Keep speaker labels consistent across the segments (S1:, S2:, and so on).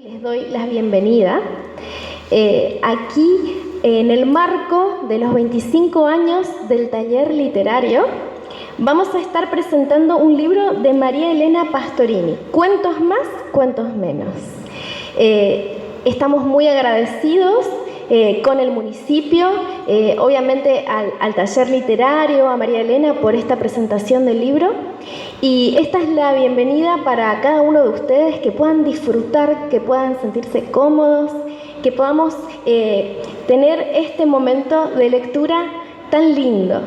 S1: Les doy la bienvenida aquí en el marco de los 25 años del taller literario. Vamos a estar presentando un libro de María Elena Pastorini, Cuentos más, cuentos menos. Estamos muy agradecidos con el municipio, obviamente al taller literario, a María Elena por esta presentación del libro. Y esta es la bienvenida para cada uno de ustedes, que puedan disfrutar, que puedan sentirse cómodos, que podamos tener este momento de lectura tan lindo.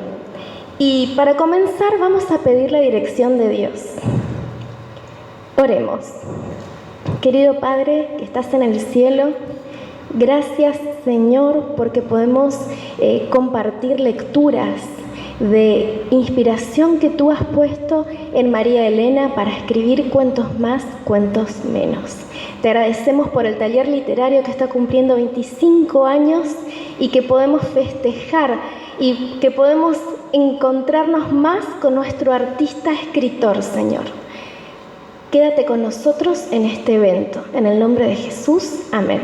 S1: Y para comenzar vamos a pedir la dirección de Dios. Oremos. Querido Padre que estás en el cielo, gracias Señor porque podemos compartir lecturas de inspiración que tú has puesto en María Elena para escribir cuentos más, cuentos menos. Te agradecemos por el taller literario que está cumpliendo 25 años y que podemos festejar y que podemos encontrarnos más con nuestro artista escritor, Señor. Quédate con nosotros en este evento. En el nombre de Jesús, amén.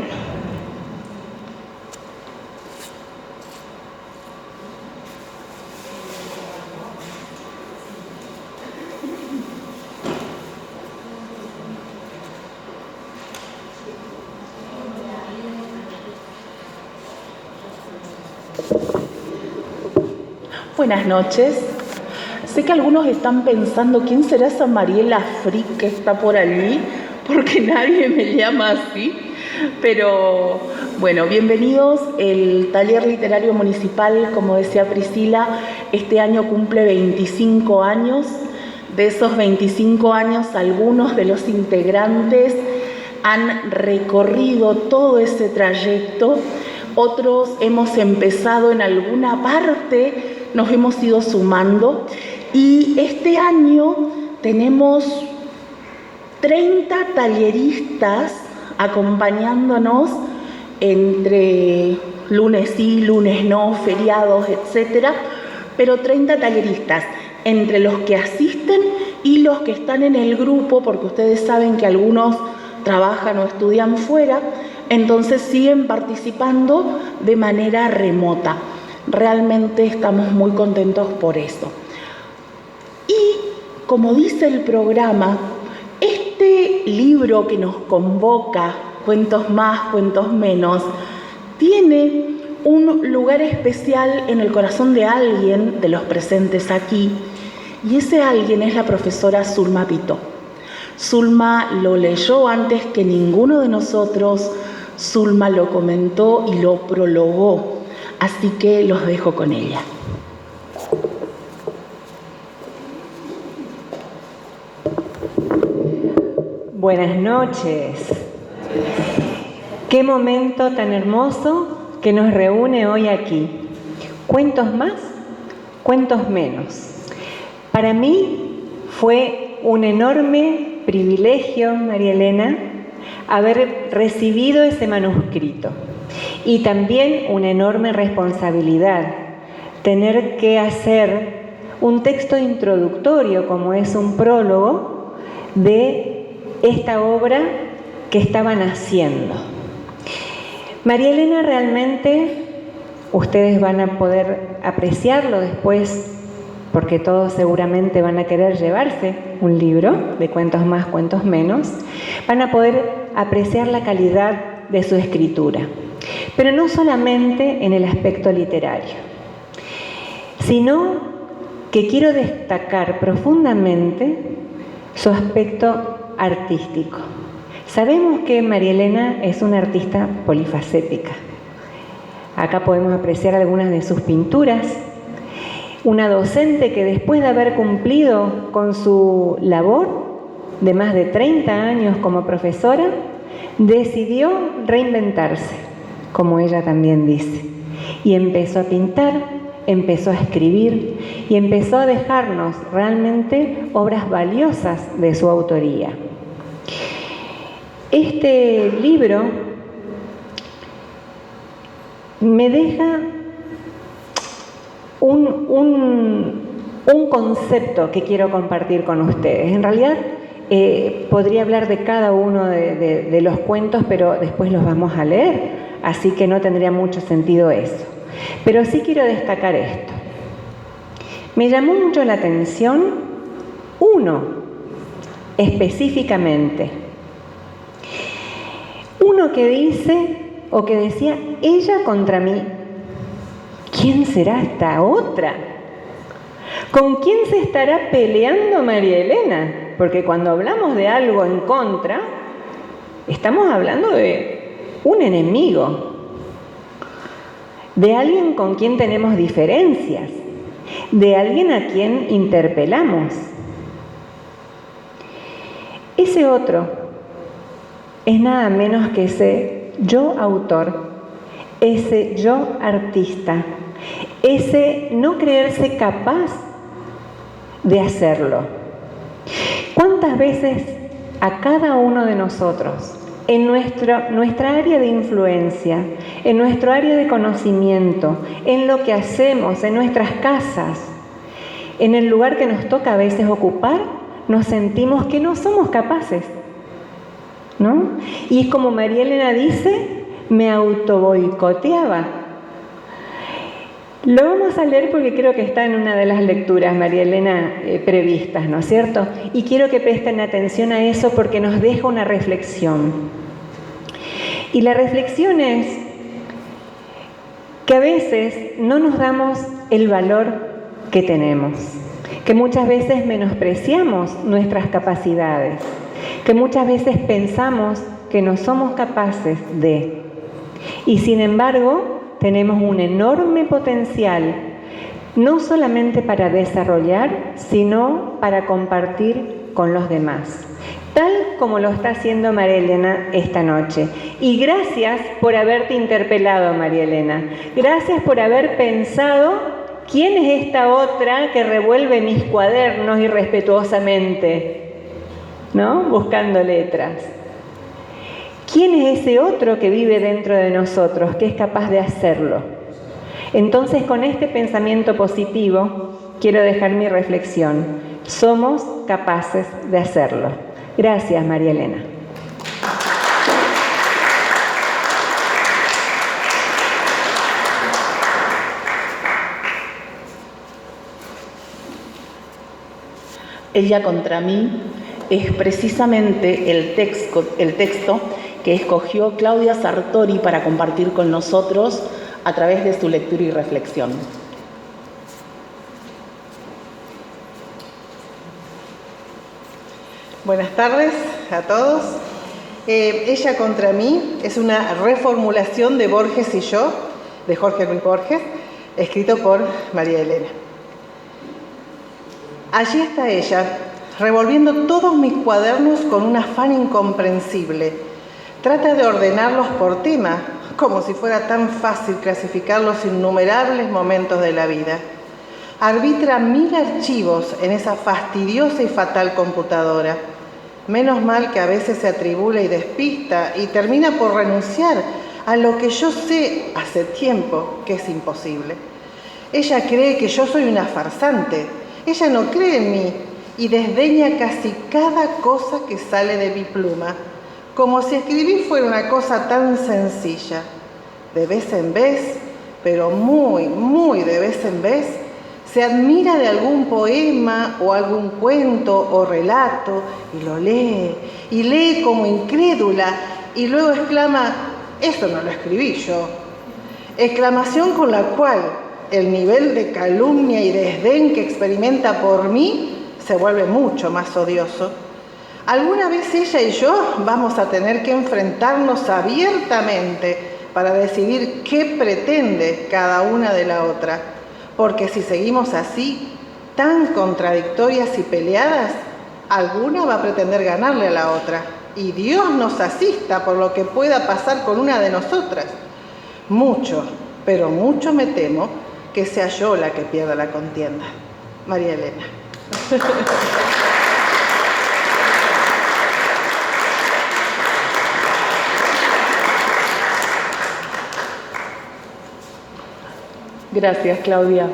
S2: Buenas noches. Sé que algunos están pensando, ¿quién será esa Mariela Frick que está por allí? Porque nadie me llama así. Pero bueno, bienvenidos. El taller literario municipal, como decía Priscila, este año cumple 25 años. De esos 25 años, algunos de los integrantes han recorrido todo ese trayecto. Otros hemos empezado en alguna parte, nos hemos ido sumando, y este año tenemos 30 talleristas acompañándonos entre lunes sí, lunes no, feriados, etcétera, pero 30 talleristas, entre los que asisten y los que están en el grupo, porque ustedes saben que algunos trabajan o estudian fuera, entonces siguen participando de manera remota. Realmente estamos muy contentos por eso. Y como dice el programa, este libro que nos convoca, Cuentos más, cuentos menos, tiene un lugar especial en el corazón de alguien de los presentes aquí, y ese alguien es la profesora Zulma Pito. Zulma lo leyó antes que ninguno de nosotros, Zulma lo comentó y lo prologó, así que los dejo con ella.
S3: Buenas noches. Qué momento tan hermoso que nos reúne hoy aquí. Cuentos más, cuentos menos. Para mí fue un enorme privilegio, María Elena, haber recibido ese manuscrito. Y también una enorme responsabilidad, tener que hacer un texto introductorio, como es un prólogo, de esta obra que estaban haciendo. María Elena realmente, ustedes van a poder apreciarlo después, porque todos seguramente van a querer llevarse un libro de cuentos más, cuentos menos, van a poder apreciar la calidad de su escritura. Pero no solamente en el aspecto literario, sino que quiero destacar profundamente su aspecto artístico. Sabemos que María Elena es una artista polifacética. Acá podemos apreciar algunas de sus pinturas. Una docente que después de haber cumplido con su labor de más de 30 años como profesora, decidió reinventarse, como ella también dice, y empezó a pintar, empezó a escribir y empezó a dejarnos realmente obras valiosas de su autoría. Este libro me deja un concepto que quiero compartir con ustedes. En realidad Podría hablar de cada uno de los cuentos, pero después los vamos a leer, así que no tendría mucho sentido eso. Pero sí quiero destacar esto. Me llamó mucho la atención uno, específicamente. Uno que dice, o que decía, ella contra mí. ¿Quién será esta otra? ¿Con quién se estará peleando María Elena? Porque cuando hablamos de algo en contra, estamos hablando de un enemigo, de alguien con quien tenemos diferencias, de alguien a quien interpelamos. Ese otro es nada menos que ese yo autor, ese yo artista, ese no creerse capaz de hacerlo. ¿Cuántas veces a cada uno de nosotros, en nuestra área de influencia, en nuestro área de conocimiento, en lo que hacemos, en nuestras casas, en el lugar que nos toca a veces ocupar, nos sentimos que no somos capaces, ¿no? Y es como María Elena dice, me autoboicoteaba. Lo vamos a leer porque creo que está en una de las lecturas, María Elena, previstas, ¿no es cierto? Y quiero que presten atención a eso porque nos deja una reflexión. Y la reflexión es que a veces no nos damos el valor que tenemos, que muchas veces menospreciamos nuestras capacidades, que muchas veces pensamos que no somos capaces de. Y sin embargo, tenemos un enorme potencial, no solamente para desarrollar, sino para compartir con los demás, tal como lo está haciendo María Elena esta noche. Y gracias por haberte interpelado, María Elena. Gracias por haber pensado quién es esta otra que revuelve mis cuadernos irrespetuosamente, ¿no? Buscando letras. ¿Quién es ese otro que vive dentro de nosotros, que es capaz de hacerlo? Entonces, con este pensamiento positivo, quiero dejar mi reflexión. Somos capaces de hacerlo. Gracias, María Elena.
S2: Ella contra mí es precisamente el texto que escogió Claudia Sartori para compartir con nosotros a través de su lectura y reflexión.
S4: Buenas tardes a todos. Ella contra mí es una reformulación de Borges y yo, de Jorge Luis Borges, escrito por María Elena. Allí está ella, revolviendo todos mis cuadernos con un afán incomprensible. Trata de ordenarlos por tema, como si fuera tan fácil clasificar los innumerables momentos de la vida. Arbitra 1000 archivos en esa fastidiosa y fatal computadora. Menos mal que a veces se atribula y despista y termina por renunciar a lo que yo sé hace tiempo que es imposible. Ella cree que yo soy una farsante. Ella no cree en mí y desdeña casi cada cosa que sale de mi pluma, como si escribir fuera una cosa tan sencilla. De vez en vez, pero muy, muy de vez en vez, se admira de algún poema o algún cuento o relato y lo lee, y lee como incrédula, y luego exclama, «Eso no lo escribí yo». Exclamación con la cual el nivel de calumnia y desdén que experimenta por mí se vuelve mucho más odioso. Alguna vez ella y yo vamos a tener que enfrentarnos abiertamente para decidir qué pretende cada una de la otra, porque si seguimos así, tan contradictorias y peleadas, alguna va a pretender ganarle a la otra, y Dios nos asista por lo que pueda pasar con una de nosotras. Mucho, pero mucho me temo que sea yo la que pierda la contienda. María Elena.
S2: Gracias, Claudia.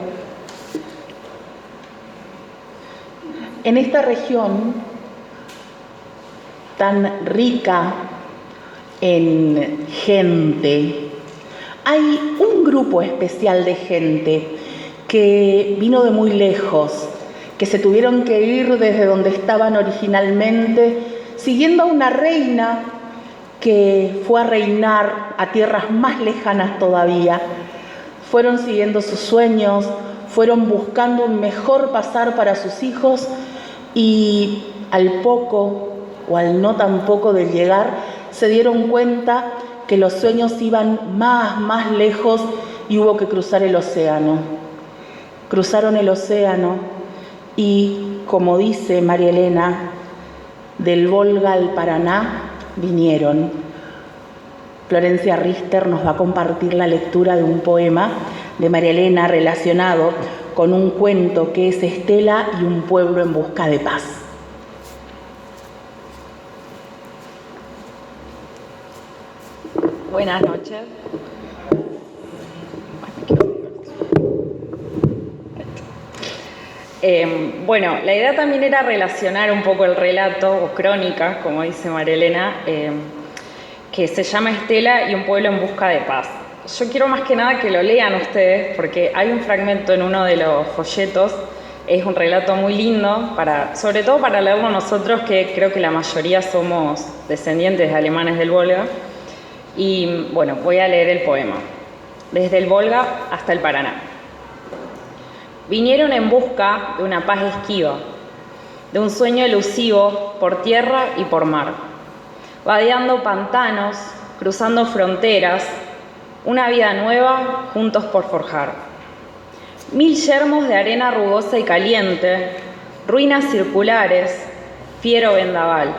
S2: En esta región tan rica en gente. Hay un grupo especial de gente que vino de muy lejos, que se tuvieron que ir desde donde estaban originalmente, siguiendo a una reina que fue a reinar a tierras más lejanas todavía. Fueron siguiendo sus sueños, fueron buscando un mejor pasar para sus hijos y al poco o al no tan poco de llegar, se dieron cuenta que los sueños iban más lejos y hubo que cruzar el océano. Cruzaron el océano y, como dice María Elena, del Volga al Paraná vinieron. Florencia Richter nos va a compartir la lectura de un poema de María Elena relacionado con un cuento que es Estela y un pueblo en busca de paz.
S5: Buenas noches. Bueno, la idea también era relacionar un poco el relato o crónica, como dice María Elena, que se llama Estela y un pueblo en busca de paz. Yo quiero más que nada que lo lean ustedes porque hay un fragmento en uno de los folletos, es un relato muy lindo, sobre todo para leerlo nosotros, que creo que la mayoría somos descendientes de alemanes del Volga. Y bueno, voy a leer el poema. Desde el Volga hasta el Paraná. Vinieron en busca de una paz esquiva, de un sueño elusivo por tierra y por mar, vadeando pantanos, cruzando fronteras, una vida nueva juntos por forjar. 1000 yermos de arena rugosa y caliente, ruinas circulares, fiero vendaval,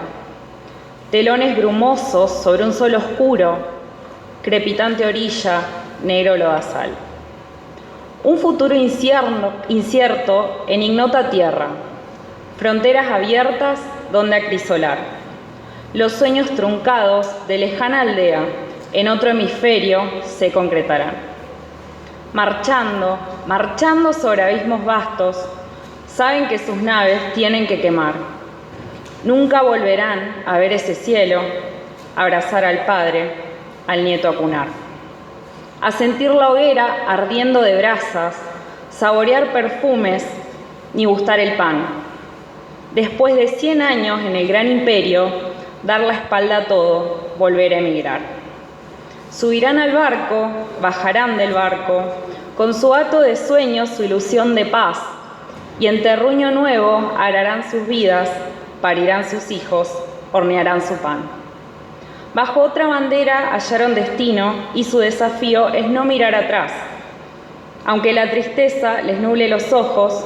S5: telones brumosos sobre un sol oscuro, crepitante orilla, negro lodazal. Un futuro incierto en ignota tierra, fronteras abiertas donde acrisolar. Los sueños truncados de lejana aldea en otro hemisferio se concretarán. Marchando sobre abismos vastos, saben que sus naves tienen que quemar. Nunca volverán a ver ese cielo, a abrazar al padre, al nieto acunar. A sentir la hoguera ardiendo de brasas, saborear perfumes, ni gustar el pan. Después de 100 años en el gran imperio, dar la espalda a todo, volver a emigrar. Subirán al barco, bajarán del barco, con su hato de sueños, su ilusión de paz, y en terruño nuevo ararán sus vidas, parirán sus hijos, hornearán su pan. Bajo otra bandera hallaron destino y su desafío es no mirar atrás. Aunque la tristeza les nuble los ojos,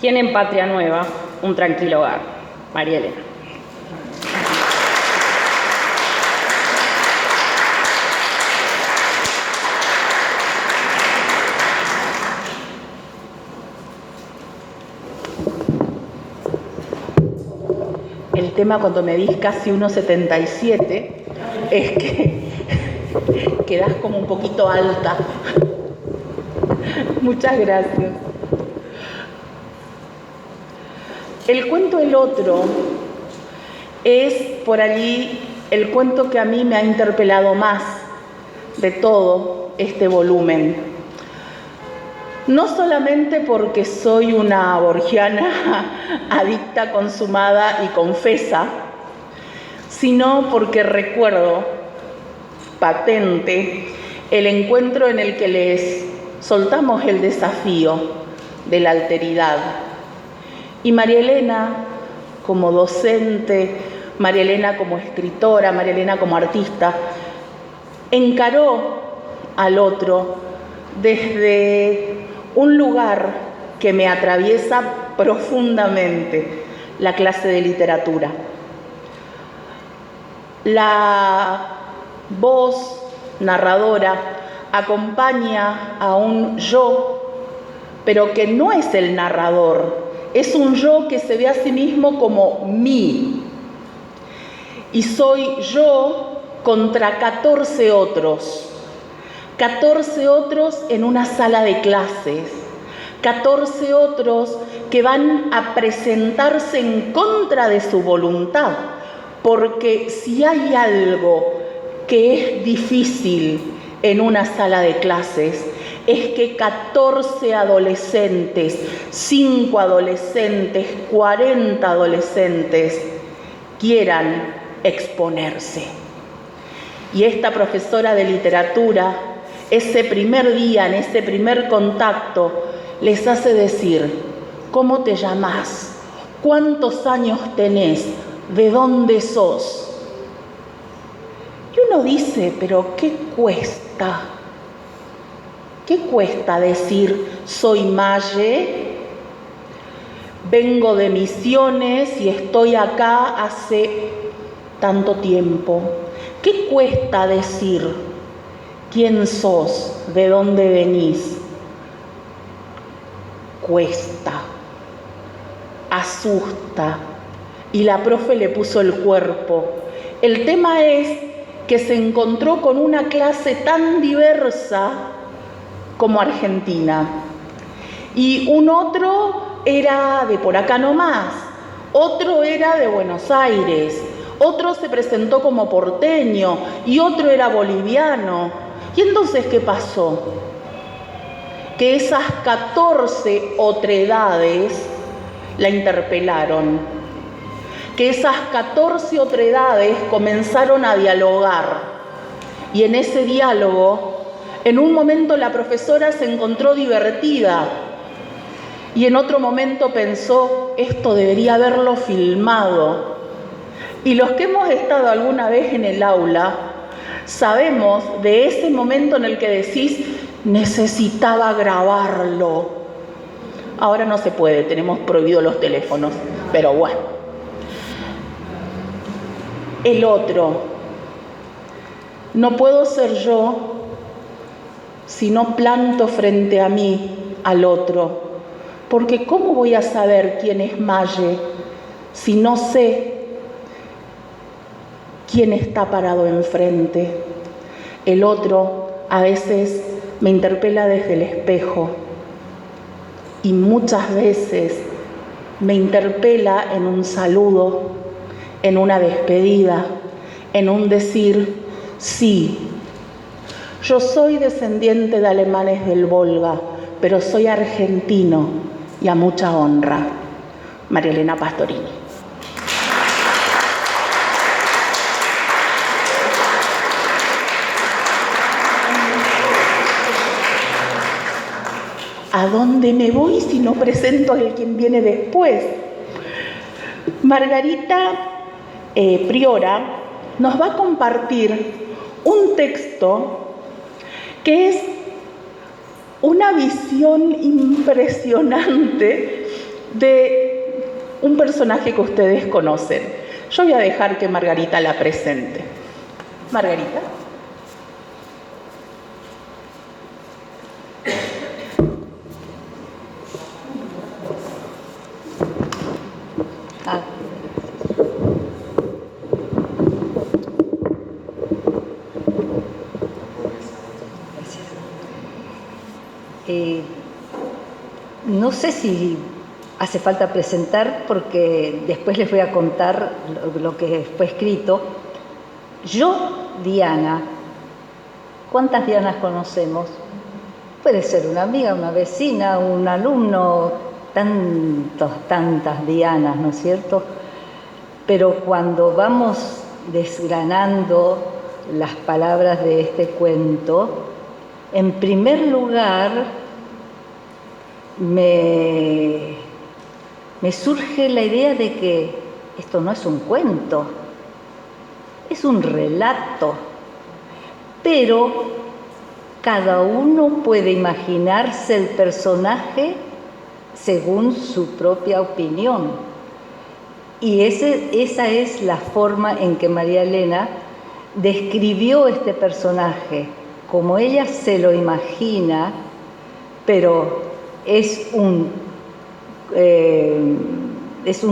S5: tienen patria nueva, un tranquilo hogar. María Elena.
S2: El tema cuando me dis casi 1,77 es que quedás como un poquito alta. Muchas gracias. El cuento El Otro es por allí el cuento que a mí me ha interpelado más de todo este volumen. No solamente porque soy una borgiana adicta, consumada y confesa, sino porque recuerdo patente el encuentro en el que les soltamos el desafío de la alteridad. Y María Elena, como docente, María Elena como escritora, María Elena como artista, encaró al otro desde un lugar que me atraviesa profundamente, la clase de literatura. La voz narradora acompaña a un yo, pero que no es el narrador, es un yo que se ve a sí mismo como mí. Y soy yo contra 14 otros. 14 otros en una sala de clases, 14 otros que van a presentarse en contra de su voluntad, porque si hay algo que es difícil en una sala de clases, es que 14 adolescentes, 5 adolescentes, 40 adolescentes quieran exponerse. Y esta profesora de literatura, ese primer día, en ese primer contacto, les hace decir: ¿cómo te llamás? ¿Cuántos años tenés? ¿De dónde sos? Y uno dice, pero ¿qué cuesta? ¿Qué cuesta decir soy Maye, vengo de Misiones y estoy acá hace tanto tiempo? ¿Qué cuesta decir quién sos, de dónde venís? Cuesta, asusta, y la profe le puso el cuerpo. El tema es que se encontró con una clase tan diversa como Argentina, y un otro era de por acá nomás, otro era de Buenos Aires, otro se presentó como porteño y otro era boliviano. ¿Y entonces qué pasó? Que esas 14 otredades la interpelaron, que esas 14 otredades comenzaron a dialogar, y en ese diálogo, en un momento la profesora se encontró divertida y en otro momento pensó, esto debería haberlo filmado. Y los que hemos estado alguna vez en el aula, sabemos de ese momento en el que decís, necesitaba grabarlo. Ahora no se puede, tenemos prohibidos los teléfonos, pero bueno. El otro, no puedo ser yo si no planto frente a mí al otro, porque ¿cómo voy a saber quién es Maye si no sé quién está parado enfrente? El otro a veces me interpela desde el espejo y muchas veces me interpela en un saludo, en una despedida, en un decir, sí, yo soy descendiente de alemanes del Volga, pero soy argentino y a mucha honra. María Elena Pastorini. ¿A dónde me voy si no presento a quien viene después? Margarita Priora nos va a compartir un texto que es una visión impresionante de un personaje que ustedes conocen. Yo voy a dejar que Margarita la presente. Margarita.
S6: No sé si hace falta presentar, porque después les voy a contar lo que fue escrito. Yo, Diana, ¿cuántas Dianas conocemos? Puede ser una amiga, una vecina, un alumno, tantas Dianas, ¿no es cierto? Pero cuando vamos desgranando las palabras de este cuento, en primer lugar, me surge la idea de que esto no es un cuento, es un relato, pero cada uno puede imaginarse el personaje según su propia opinión. Y esa es la forma en que María Elena describió este personaje, como ella se lo imagina, pero es un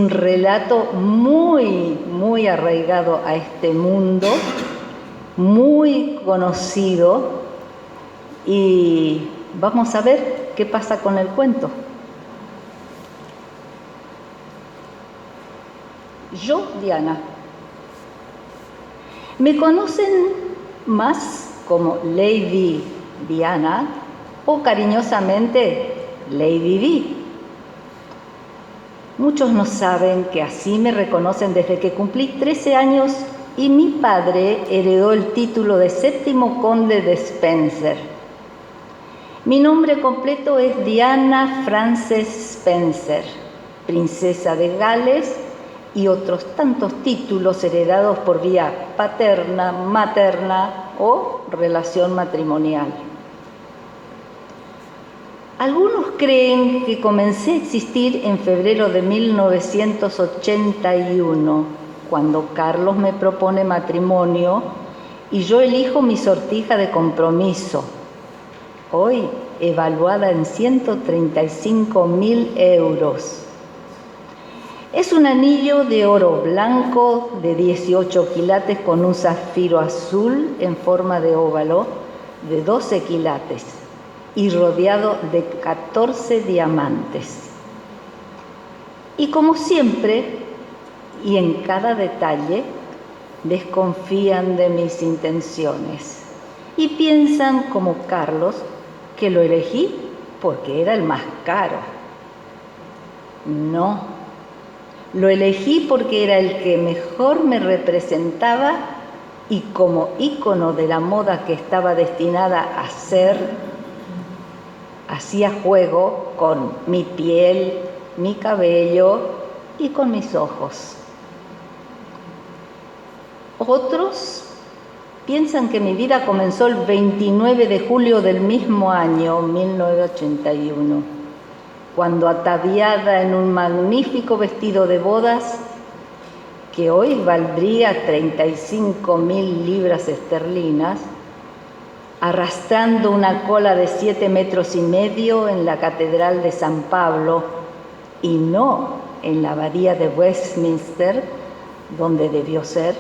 S6: relato muy, muy arraigado a este mundo, muy conocido, y vamos a ver qué pasa con el cuento. Yo, Diana, Me conocen más como Lady Diana o cariñosamente Lady Di. Muchos no saben que así me reconocen desde que cumplí 13 años y mi padre heredó el título de 7º conde de Spencer. Mi nombre completo es Diana Frances Spencer, princesa de Gales y otros tantos títulos heredados por vía paterna, materna o relación matrimonial. Algunos creen que comencé a existir en febrero de 1981, cuando Carlos me propone matrimonio y yo elijo mi sortija de compromiso, hoy evaluada en 135.000 euros. Es un anillo de oro blanco de 18 quilates con un zafiro azul en forma de óvalo de 12 quilates y rodeado de 14 diamantes. Y como siempre, y en cada detalle, desconfían de mis intenciones y piensan, como Carlos, que lo elegí porque era el más caro. No, lo elegí porque era el que mejor me representaba y como ícono de la moda que estaba destinada a ser, hacía juego con mi piel, mi cabello y con mis ojos. Otros piensan que mi vida comenzó el 29 de julio del mismo año, 1981, cuando ataviada en un magnífico vestido de bodas que hoy valdría 35.000 libras esterlinas, arrastrando una cola de 7,5 metros en la Catedral de San Pablo y no en la Abadía de Westminster, donde debió ser,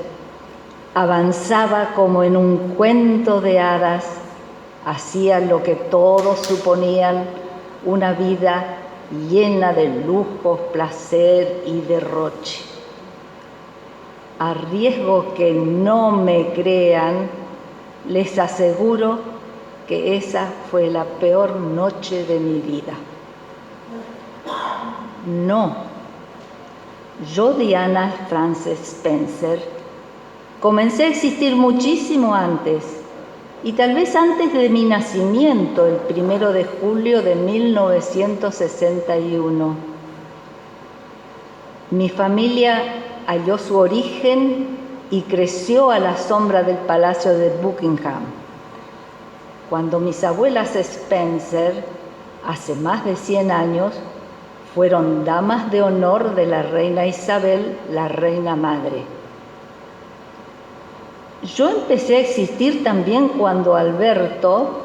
S6: avanzaba como en un cuento de hadas, hacía lo que todos suponían una vida llena de lujos, placer y derroche. A riesgo que no me crean, les aseguro que esa fue la peor noche de mi vida. No, yo, Diana Frances Spencer, comencé a existir muchísimo antes, y tal vez antes de mi nacimiento, el 1 de julio de 1961. Mi familia halló su origen y creció a la sombra del Palacio de Buckingham. Cuando mis abuelas Spencer, hace más de 100 años, fueron damas de honor de la reina Isabel, la reina madre. Yo empecé a existir también cuando Alberto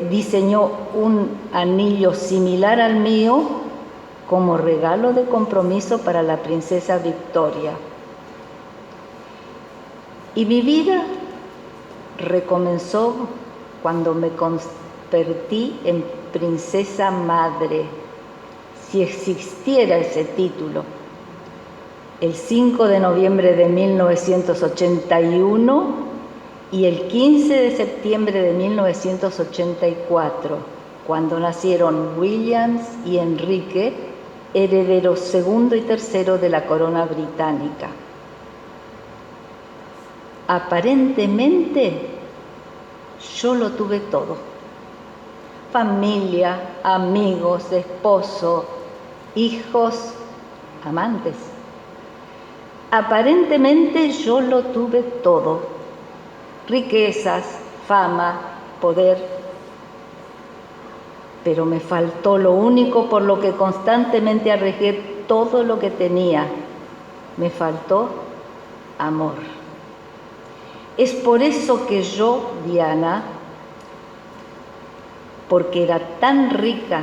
S6: diseñó un anillo similar al mío como regalo de compromiso para la princesa Victoria. Y mi vida recomenzó cuando me convertí en princesa madre, si existiera ese título, el 5 de noviembre de 1981 y el 15 de septiembre de 1984, cuando nacieron Williams y Enrique, herederos segundo y tercero de la corona británica. Aparentemente, yo lo tuve todo: familia, amigos, esposo, hijos, amantes. Aparentemente yo lo tuve todo: riquezas, fama, poder. Pero me faltó lo único por lo que constantemente arriesgué todo lo que tenía. Me faltó amor. Es por eso que yo, Diana, porque era tan rica,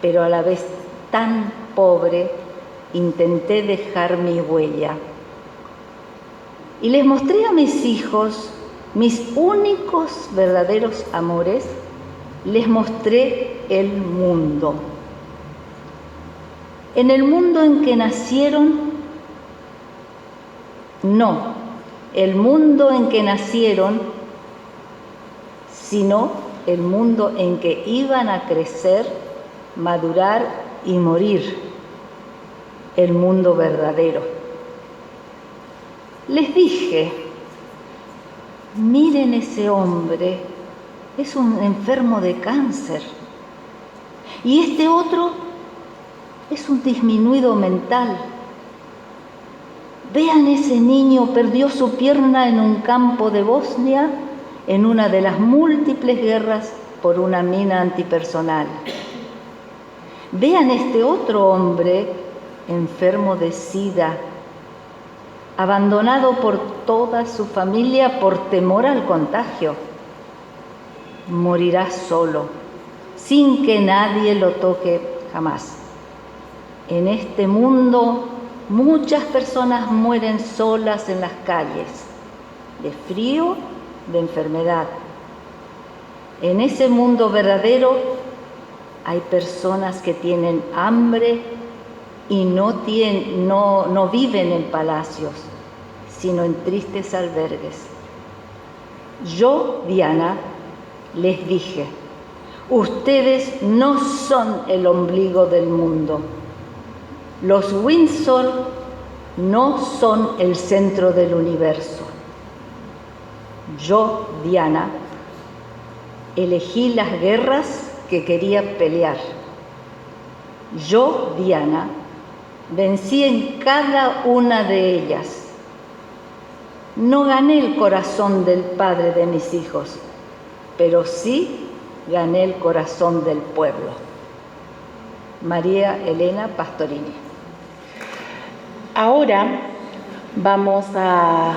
S6: pero a la vez tan pobre, intenté dejar mi huella. Y les mostré a mis hijos mis únicos verdaderos amores, les mostré el mundo. En el mundo en que nacieron, no, el mundo en que nacieron, sino el mundo en que iban a crecer, madurar y morir, el mundo verdadero. Les dije, miren ese hombre, es un enfermo de cáncer, y este otro es un disminuido mental. Vean, ese niño perdió su pierna en un campo de Bosnia en una de las múltiples guerras por una mina antipersonal. Vean este otro hombre enfermo de SIDA, abandonado por toda su familia por temor al contagio. Morirá solo, sin que nadie lo toque jamás. En este mundo, muchas personas mueren solas en las calles, de frío, de enfermedad. En ese mundo verdadero hay personas que tienen hambre y no viven en palacios, sino en tristes albergues. Yo, Diana, les dije, ustedes no son el ombligo del mundo. Los Windsor no son el centro del universo. Yo, Diana, elegí las guerras que quería pelear. Yo, Diana, vencí en cada una de ellas. No gané el corazón del padre de mis hijos, pero sí gané el corazón del pueblo. María Elena Pastorini.
S2: Ahora vamos a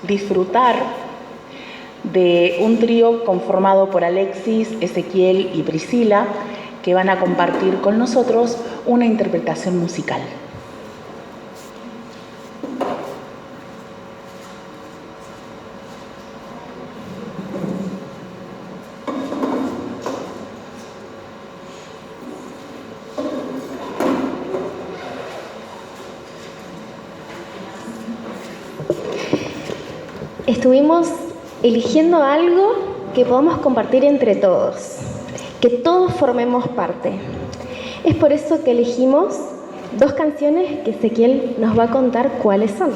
S2: disfrutar de un trío conformado por Alexis, Ezequiel y Priscila, que van a compartir con nosotros una interpretación musical.
S1: Estuvimos eligiendo algo que podamos compartir entre todos, que todos formemos parte. Es por eso que elegimos dos canciones que Ezequiel nos va a contar cuáles son.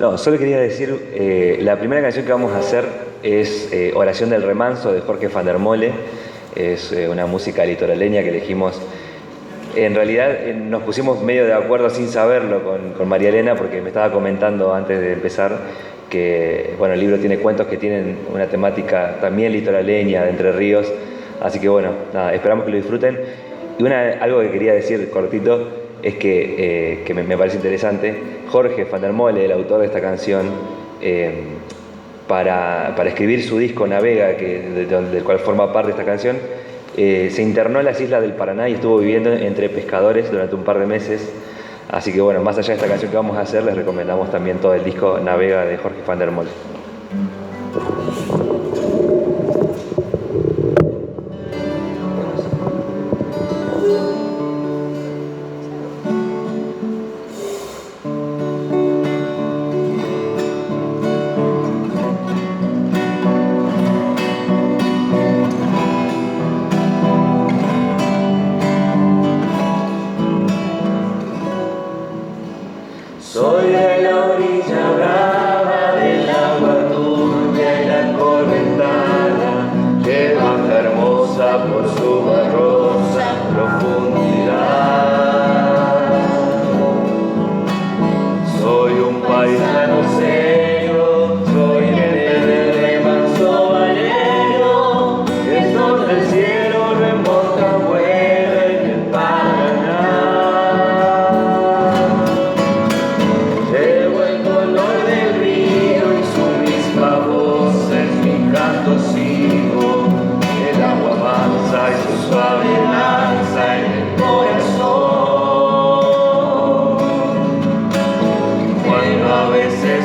S7: No, solo quería decir, la primera canción que vamos a hacer es Oración del Remanso de Jorge van der Mole. Es una música litoraleña que elegimos. En realidad nos pusimos medio de acuerdo sin saberlo con María Elena, porque me estaba comentando antes de empezar que el libro tiene cuentos que tienen una temática también litoraleña de Entre Ríos, así que nada, esperamos que lo disfruten. Y algo que quería decir cortito es que me parece interesante. Jorge van der Mole, el autor de esta canción, para escribir su disco Navega, del cual forma parte esta canción, se internó en las islas del Paraná y estuvo viviendo entre pescadores durante un par de meses. Así que más allá de esta canción que vamos a hacer, les recomendamos también todo el disco Navega de Jorge van der Mole.
S8: Soy de la orilla brava del agua turbia y la correntada que baja hermosa por su barrosa profundidad. Soy un paisano serio, soy del remanso valero, que sobre el cielo remonta vuelo en el Paraná. Llevo el color del río y su misma voz es mi canto sigo. El agua avanza y su suave danza en el corazón. Cuando a veces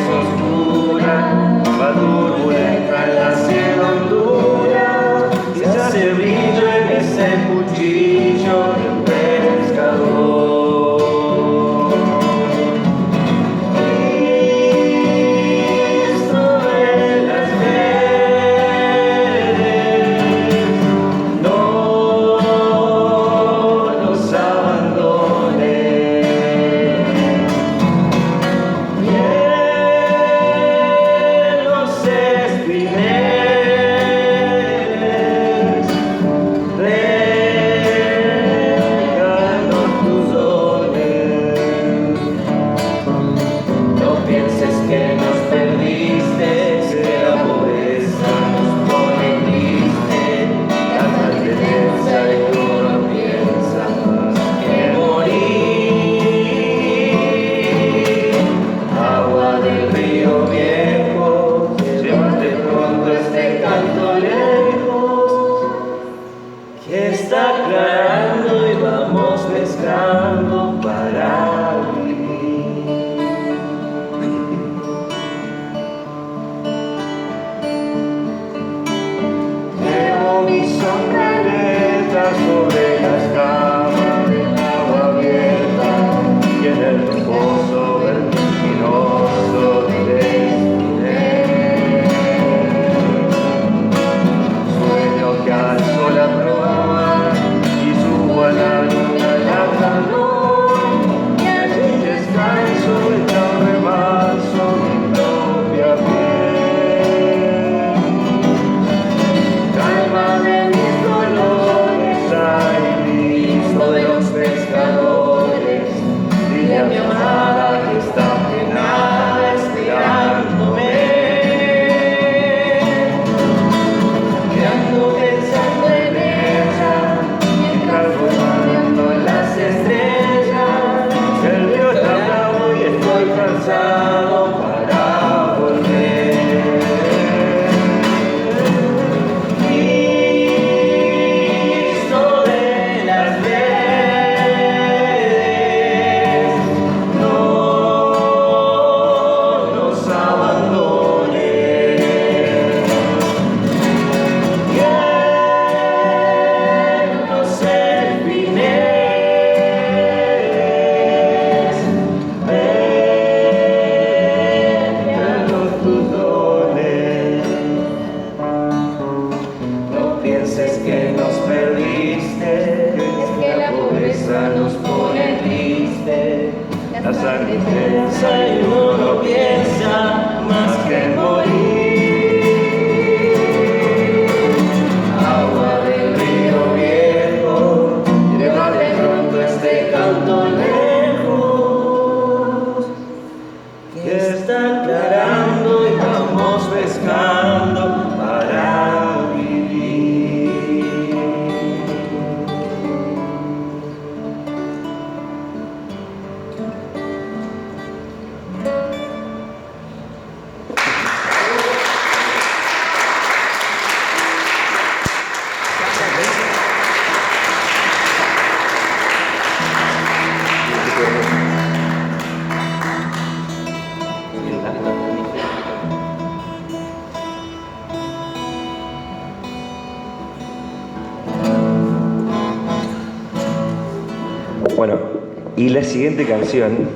S7: Y la siguiente canción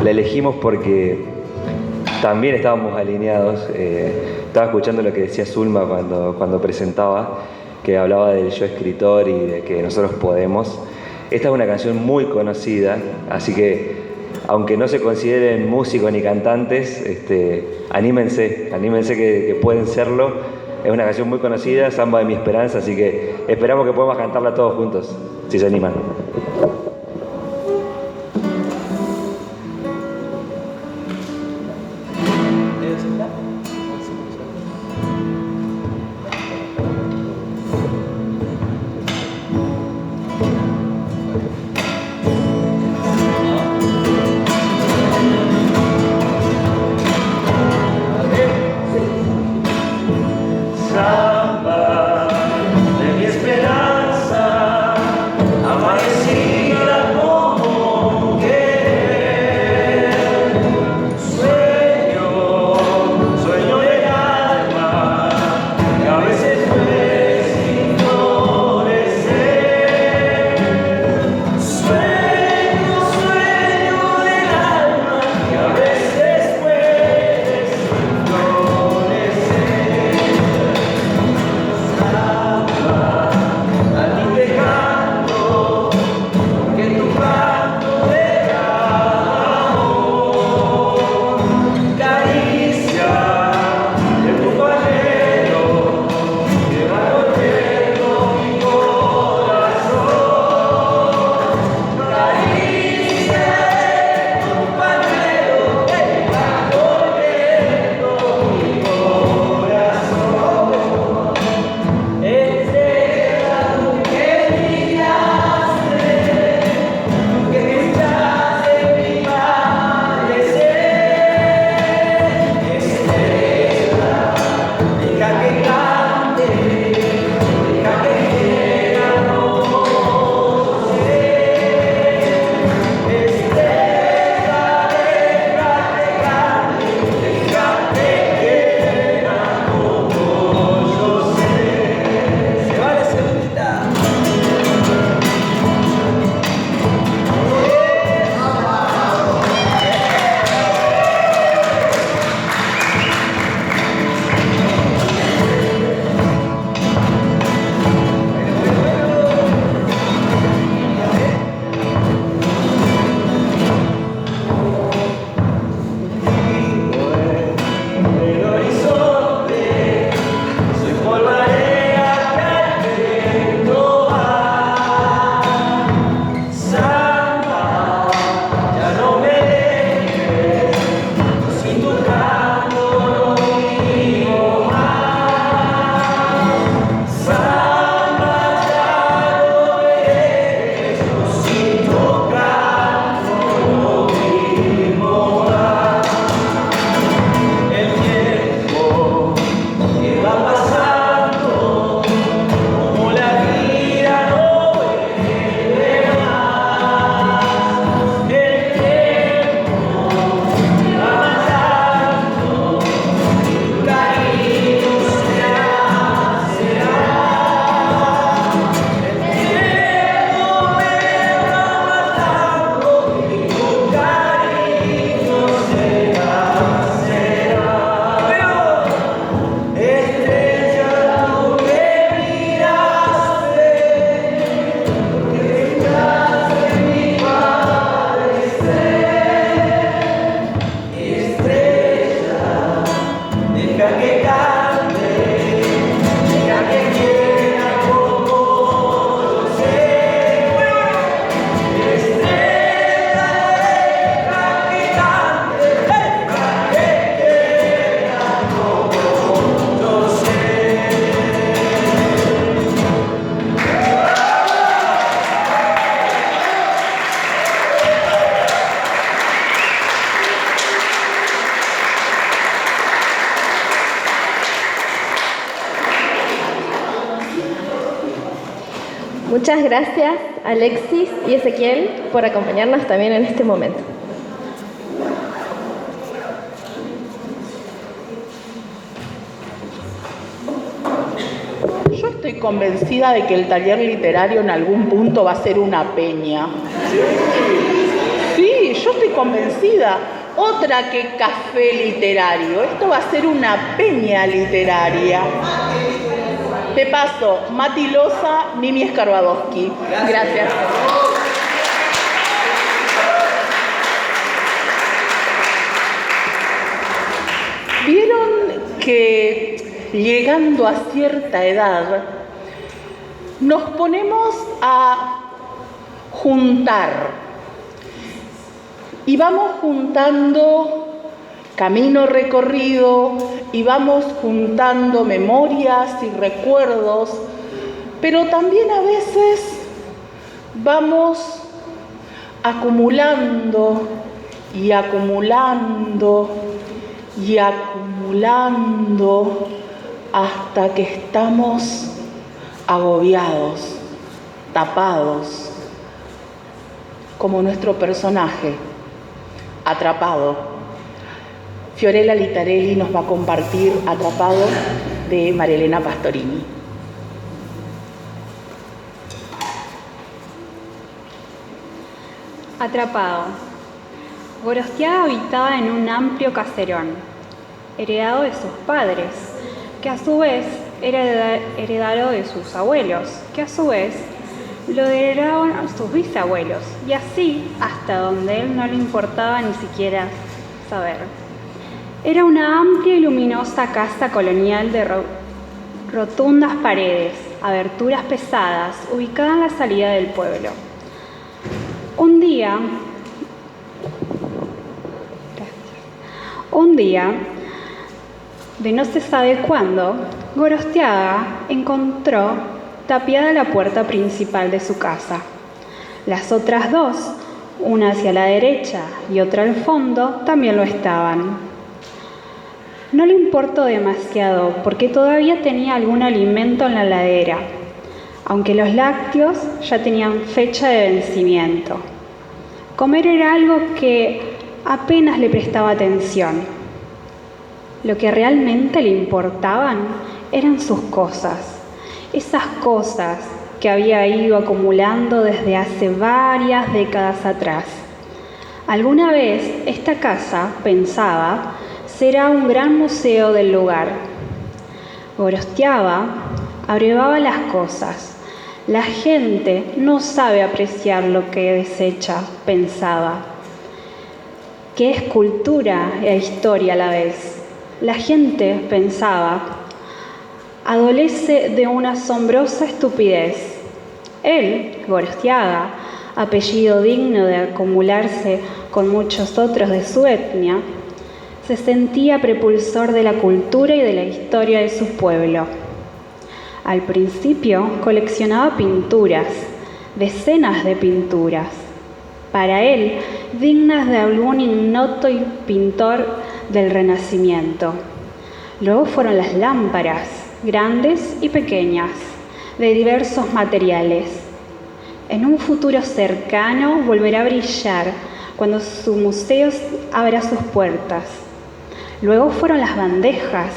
S7: la elegimos porque también estábamos alineados. Estaba escuchando lo que decía Zulma cuando presentaba, que hablaba del yo escritor y de que nosotros podemos. Esta es una canción muy conocida, así que aunque no se consideren músicos ni cantantes, anímense que pueden serlo. Es una canción muy conocida, Samba de mi esperanza, así que esperamos que podamos cantarla todos juntos, si se animan.
S8: Samba de mi esperanza, amanecida como querer. Sueño del alma, que a veces puede sin florecer. Sueño del alma, que a veces puede sin florecer. A ti te canto, porque tu canto era amor, caricia de tu pañuelo que va golpeando mi corazón, caricia de tu pañuelo que va golpeando mi corazón. Estrella, tú que brillaste, tú que brillaste en mi padecer. Estrella, deja que cante, deja que quiera conocer. Estrella, deja que cante, deja que quiera como yo sé. Se vale segundita. El horizonte, soy polvareda que al viento va. Samba, ya no me dejes, sin tu canto no vivo más. Samba, ya no me dejes, sin tu canto no vivo más. El tiempo que va pasando, como la vida no vuelve más. El tiempo que va pasando, tu cariño se hacerá. El tiempo me va matando y tu cariño se hacerá. Estrella, tú que brillaste, porque brillaste en mi padecer. Estrella, deja que cante, deja que quiera como yo sé. Estrella, deja que cante, deja que quiera como yo sé.
S1: Muchas gracias, Alexis y Ezequiel, por acompañarnos también en este momento.
S2: Yo estoy convencida de que el taller literario en algún punto va a ser una peña. yo estoy convencida. Otra que café literario. Esto va a ser una peña literaria. De paso, Mati Loza, Mimi Skarbadowski. Gracias. ¿Vieron que llegando a cierta edad nos ponemos a juntar y vamos juntando camino recorrido y vamos juntando memorias y recuerdos, pero también a veces vamos acumulando y acumulando y acumulando hasta que estamos agobiados, tapados, como nuestro personaje, Atrapado. Fiorella Litarelli nos va a compartir Atrapado de María Elena Pastorini.
S9: Atrapado. Gorostiaga habitaba en un amplio caserón, heredado de sus padres, que a su vez era heredado de sus abuelos, que a su vez lo heredaron a sus bisabuelos, y así hasta donde él no le importaba ni siquiera saber. Era una amplia y luminosa casa colonial de rotundas paredes, aberturas pesadas, ubicada en la salida del pueblo. Un día, de no se sabe cuándo, Gorostiaga encontró tapiada la puerta principal de su casa. Las otras dos, una hacia la derecha y otra al fondo, también lo estaban. No le importó demasiado porque todavía tenía algún alimento en la heladera, aunque los lácteos ya tenían fecha de vencimiento. Comer era algo que apenas le prestaba atención. Lo que realmente le importaban eran sus cosas, esas cosas que había ido acumulando desde hace varias décadas atrás. Alguna vez esta casa, pensaba, será un gran museo del lugar. Gorostiaga abrevaba las cosas. La gente no sabe apreciar lo que desecha, pensaba. Que es cultura e historia a la vez. La gente, pensaba, adolece de una asombrosa estupidez. Él, Gorostiaga, apellido digno de acumularse con muchos otros de su etnia, se sentía prepulsor de la cultura y de la historia de su pueblo. Al principio coleccionaba pinturas, decenas de pinturas, para él dignas de algún ignoto pintor del Renacimiento. Luego fueron las lámparas, grandes y pequeñas, de diversos materiales. En un futuro cercano volverá a brillar cuando su museo abra sus puertas. Luego fueron las bandejas,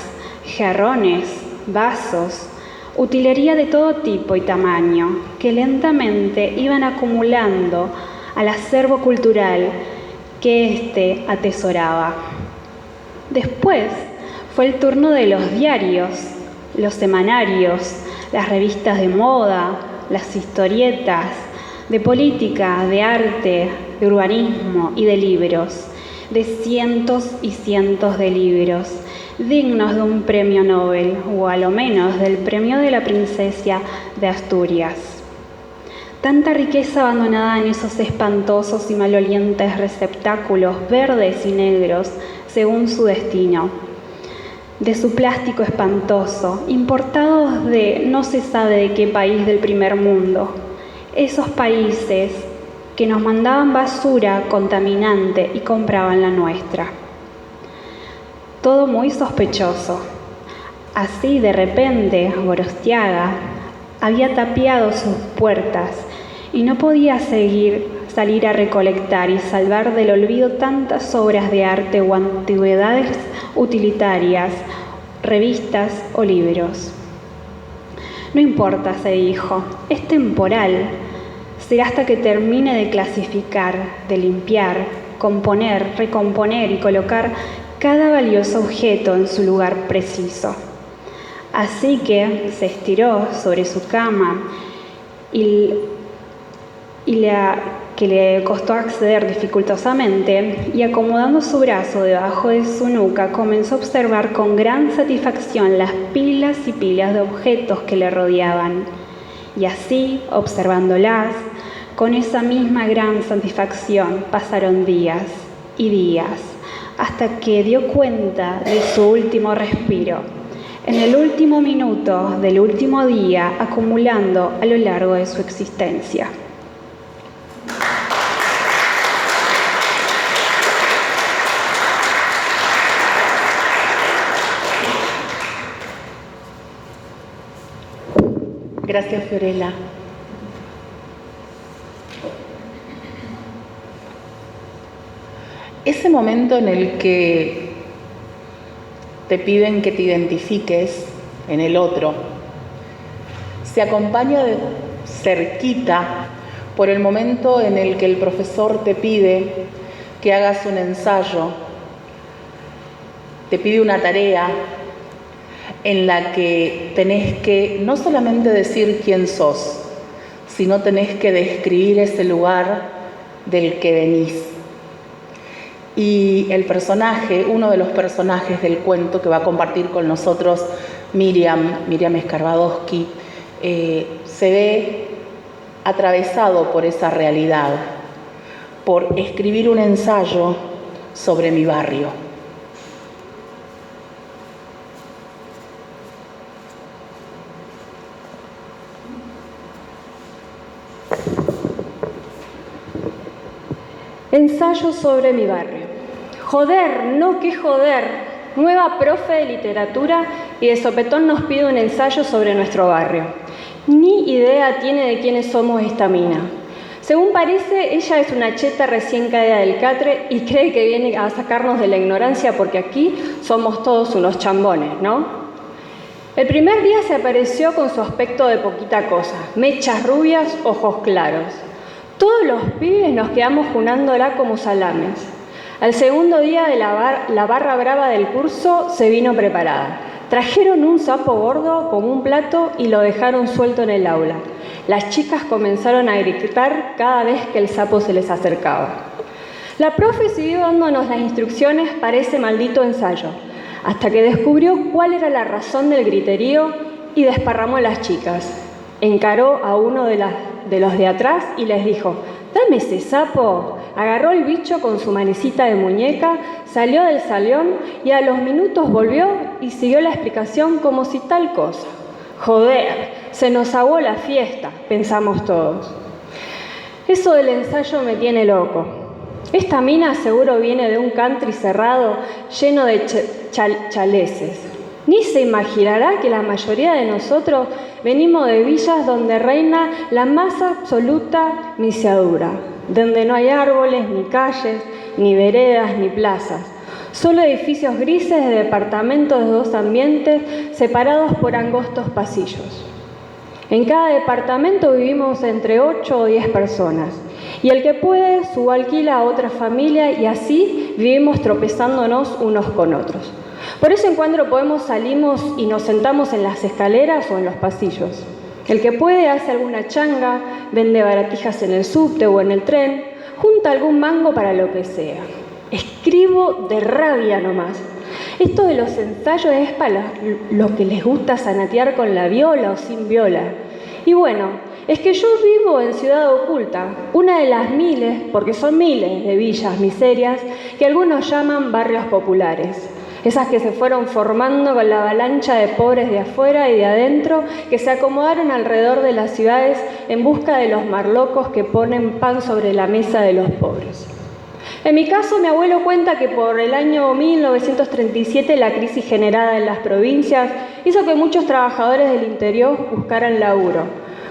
S9: jarrones, vasos, utilería de todo tipo y tamaño, que lentamente iban acumulando al acervo cultural que éste atesoraba. Después fue el turno de los diarios, los semanarios, las revistas de moda, las historietas, de política, de arte, de urbanismo y de libros, de cientos y cientos de libros, dignos de un premio Nobel, o a lo menos del premio de la princesa de Asturias. Tanta riqueza abandonada en esos espantosos y malolientes receptáculos verdes y negros, según su destino, de su plástico espantoso, importados de no se sabe de qué país del primer mundo, esos países que nos mandaban basura contaminante y compraban la nuestra. Todo muy sospechoso. Así, de repente, Gorostiaga había tapiado sus puertas y no podía salir a recolectar y salvar del olvido tantas obras de arte o antigüedades utilitarias, revistas o libros. No importa, se dijo, es temporal. Será hasta que termine de clasificar, de limpiar, componer, recomponer y colocar cada valioso objeto en su lugar preciso. Así que se estiró sobre su cama que le costó acceder dificultosamente, y acomodando su brazo debajo de su nuca, comenzó a observar con gran satisfacción las pilas y pilas de objetos que le rodeaban. Y así, observándolas, con esa misma gran satisfacción pasaron días y días, hasta que dio cuenta de su último respiro, en el último minuto del último día, acumulando a lo largo de su existencia.
S2: Gracias, Fiorella. Ese momento en el que te piden que te identifiques en el otro, se acompaña de cerquita por el momento en el que el profesor te pide que hagas un ensayo, te pide una tarea en la que tenés que no solamente decir quién sos, sino tenés que describir ese lugar del que venís. Y el personaje, uno de los personajes del cuento que va a compartir con nosotros Miriam Skarbadowski, se ve atravesado por esa realidad, por escribir un ensayo sobre mi barrio.
S10: Ensayo sobre mi barrio. Joder, no, qué joder. Nueva profe de literatura y de sopetón nos pide un ensayo sobre nuestro barrio. Ni idea tiene de quiénes somos esta mina. Según parece, ella es una cheta recién caída del catre y cree que viene a sacarnos de la ignorancia porque aquí somos todos unos chambones, ¿no? El primer día se apareció con su aspecto de poquita cosa, mechas rubias, ojos claros. Todos los pibes nos quedamos junándola como salames. Al segundo día de la barra brava del curso se vino preparada. Trajeron un sapo gordo como un plato y lo dejaron suelto en el aula. Las chicas comenzaron a gritar cada vez que el sapo se les acercaba. La profe siguió dándonos las instrucciones para ese maldito ensayo, hasta que descubrió cuál era la razón del griterío y desparramó a las chicas. Encaró a uno de los de atrás y les dijo: «Dame ese sapo». Agarró el bicho con su manecita de muñeca, salió del salón y a los minutos volvió y siguió la explicación como si tal cosa. «Joder, se nos aguó la fiesta», pensamos todos. Eso del ensayo me tiene loco. Esta mina seguro viene de un country cerrado lleno de chaleces. Ni se imaginará que la mayoría de nosotros venimos de villas donde reina la más absoluta misiadura, donde no hay árboles, ni calles, ni veredas, ni plazas. Solo edificios grises de departamentos de dos ambientes separados por angostos pasillos. En cada departamento vivimos entre 8 o 10 personas. Y el que puede subalquila a otra familia y así vivimos tropezándonos unos con otros. Por ese encuentro salimos y nos sentamos en las escaleras o en los pasillos. El que puede hace alguna changa, vende baratijas en el subte o en el tren, junta algún mango para lo que sea. Escribo de rabia nomás. Esto de los ensayos es para los que les gusta zanatear con la viola o sin viola. Y bueno, es que yo vivo en Ciudad Oculta, una de las miles, porque son miles de villas miserias, que algunos llaman barrios populares. Esas que se fueron formando con la avalancha de pobres de afuera y de adentro que se acomodaron alrededor de las ciudades en busca de los marlocos que ponen pan sobre la mesa de los pobres. En mi caso, mi abuelo cuenta que por el año 1937 la crisis generada en las provincias hizo que muchos trabajadores del interior buscaran laburo,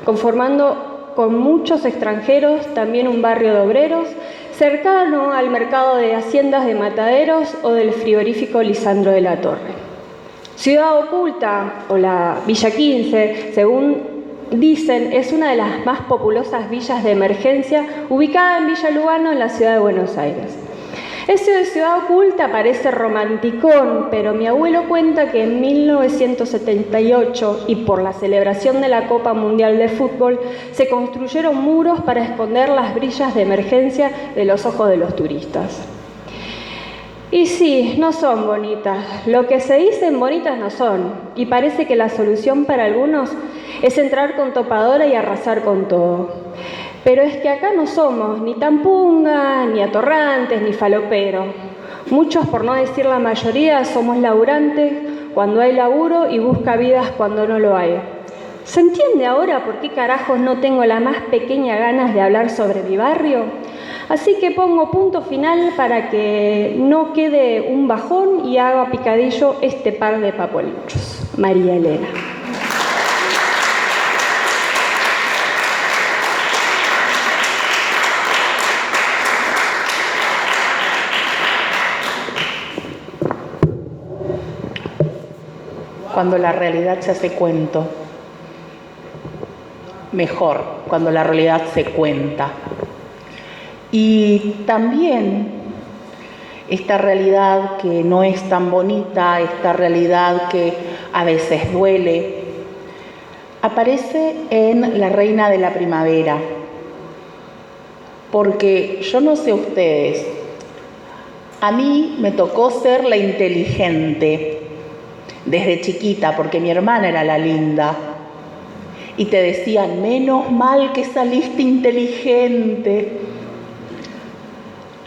S10: conformando con muchos extranjeros también un barrio de obreros cercano al mercado de haciendas de Mataderos o del frigorífico Lisandro de la Torre. Ciudad Oculta, o la Villa 15, según dicen, es una de las más populosas villas de emergencia ubicada en Villa Lugano, en la ciudad de Buenos Aires.
S9: Ese de Ciudad Oculta parece romanticón, pero mi abuelo cuenta que en 1978 y por la celebración de la Copa Mundial de Fútbol se construyeron muros para esconder las brillas de emergencia de los ojos de los turistas. Y sí, no son bonitas. Lo que se dicen bonitas no son. Y parece que la solución para algunos es entrar con topadora y arrasar con todo. Pero es que acá no somos ni tampunga, ni atorrantes, ni faloperos. Muchos, por no decir la mayoría, somos laburantes cuando hay laburo y busca vidas cuando no lo hay. ¿Se entiende ahora por qué carajos no tengo la más pequeña ganas de hablar sobre mi barrio? Así que pongo punto final para que no quede un bajón y haga picadillo este par de papueluchos. María Elena.
S2: Cuando la realidad se hace cuento. Mejor, cuando la realidad se cuenta. Y también esta realidad que no es tan bonita, esta realidad que a veces duele, aparece en La Reina de la Primavera. Porque yo no sé ustedes, a mí me tocó ser la inteligente desde chiquita, porque mi hermana era la linda. Y te decían, menos mal que saliste inteligente.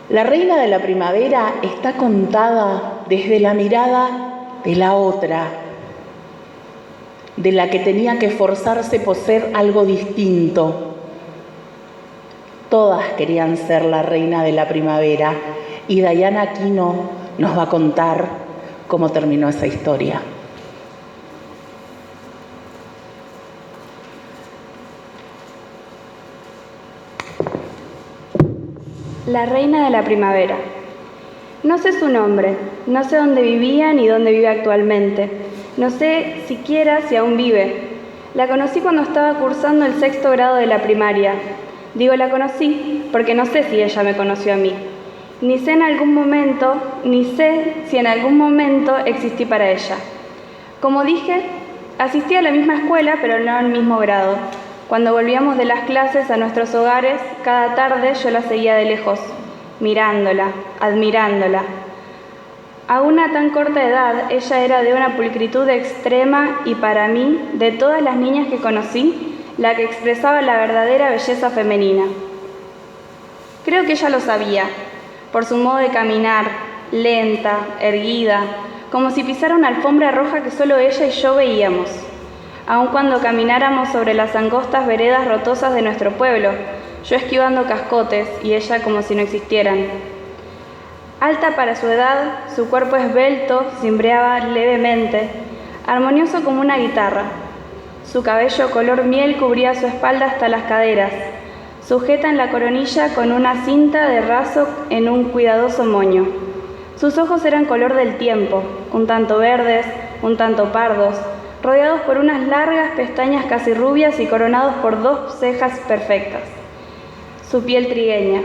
S2: La Reina de la Primavera está contada desde la mirada de la otra, de la que tenía que esforzarse por ser algo distinto. Todas querían ser la Reina de la Primavera y Dayana Aquino nos va a contar cómo terminó esa historia.
S9: La Reina de la Primavera. No sé su nombre, no sé dónde vivía ni dónde vive actualmente. No sé siquiera si aún vive. La conocí cuando estaba cursando el 6º grado de la primaria. Digo la conocí porque no sé si ella me conoció a mí. Ni sé si en algún momento existí para ella. Como dije, asistí a la misma escuela, pero no al mismo grado. Cuando volvíamos de las clases a nuestros hogares, cada tarde yo la seguía de lejos, mirándola, admirándola. A una tan corta edad, ella era de una pulcritud extrema y para mí, de todas las niñas que conocí, la que expresaba la verdadera belleza femenina. Creo que ella lo sabía, por su modo de caminar, lenta, erguida, como si pisara una alfombra roja que solo ella y yo veíamos. Aun cuando camináramos sobre las angostas veredas rotosas de nuestro pueblo, yo esquivando cascotes y ella como si no existieran. Alta para su edad, su cuerpo esbelto cimbreaba levemente, armonioso como una guitarra. Su cabello color miel cubría su espalda hasta las caderas, sujeta en la coronilla con una cinta de raso en un cuidadoso moño. Sus ojos eran color del tiempo, un tanto verdes, un tanto pardos, rodeados por unas largas pestañas casi rubias y coronados por 2 cejas perfectas. Su piel trigueña,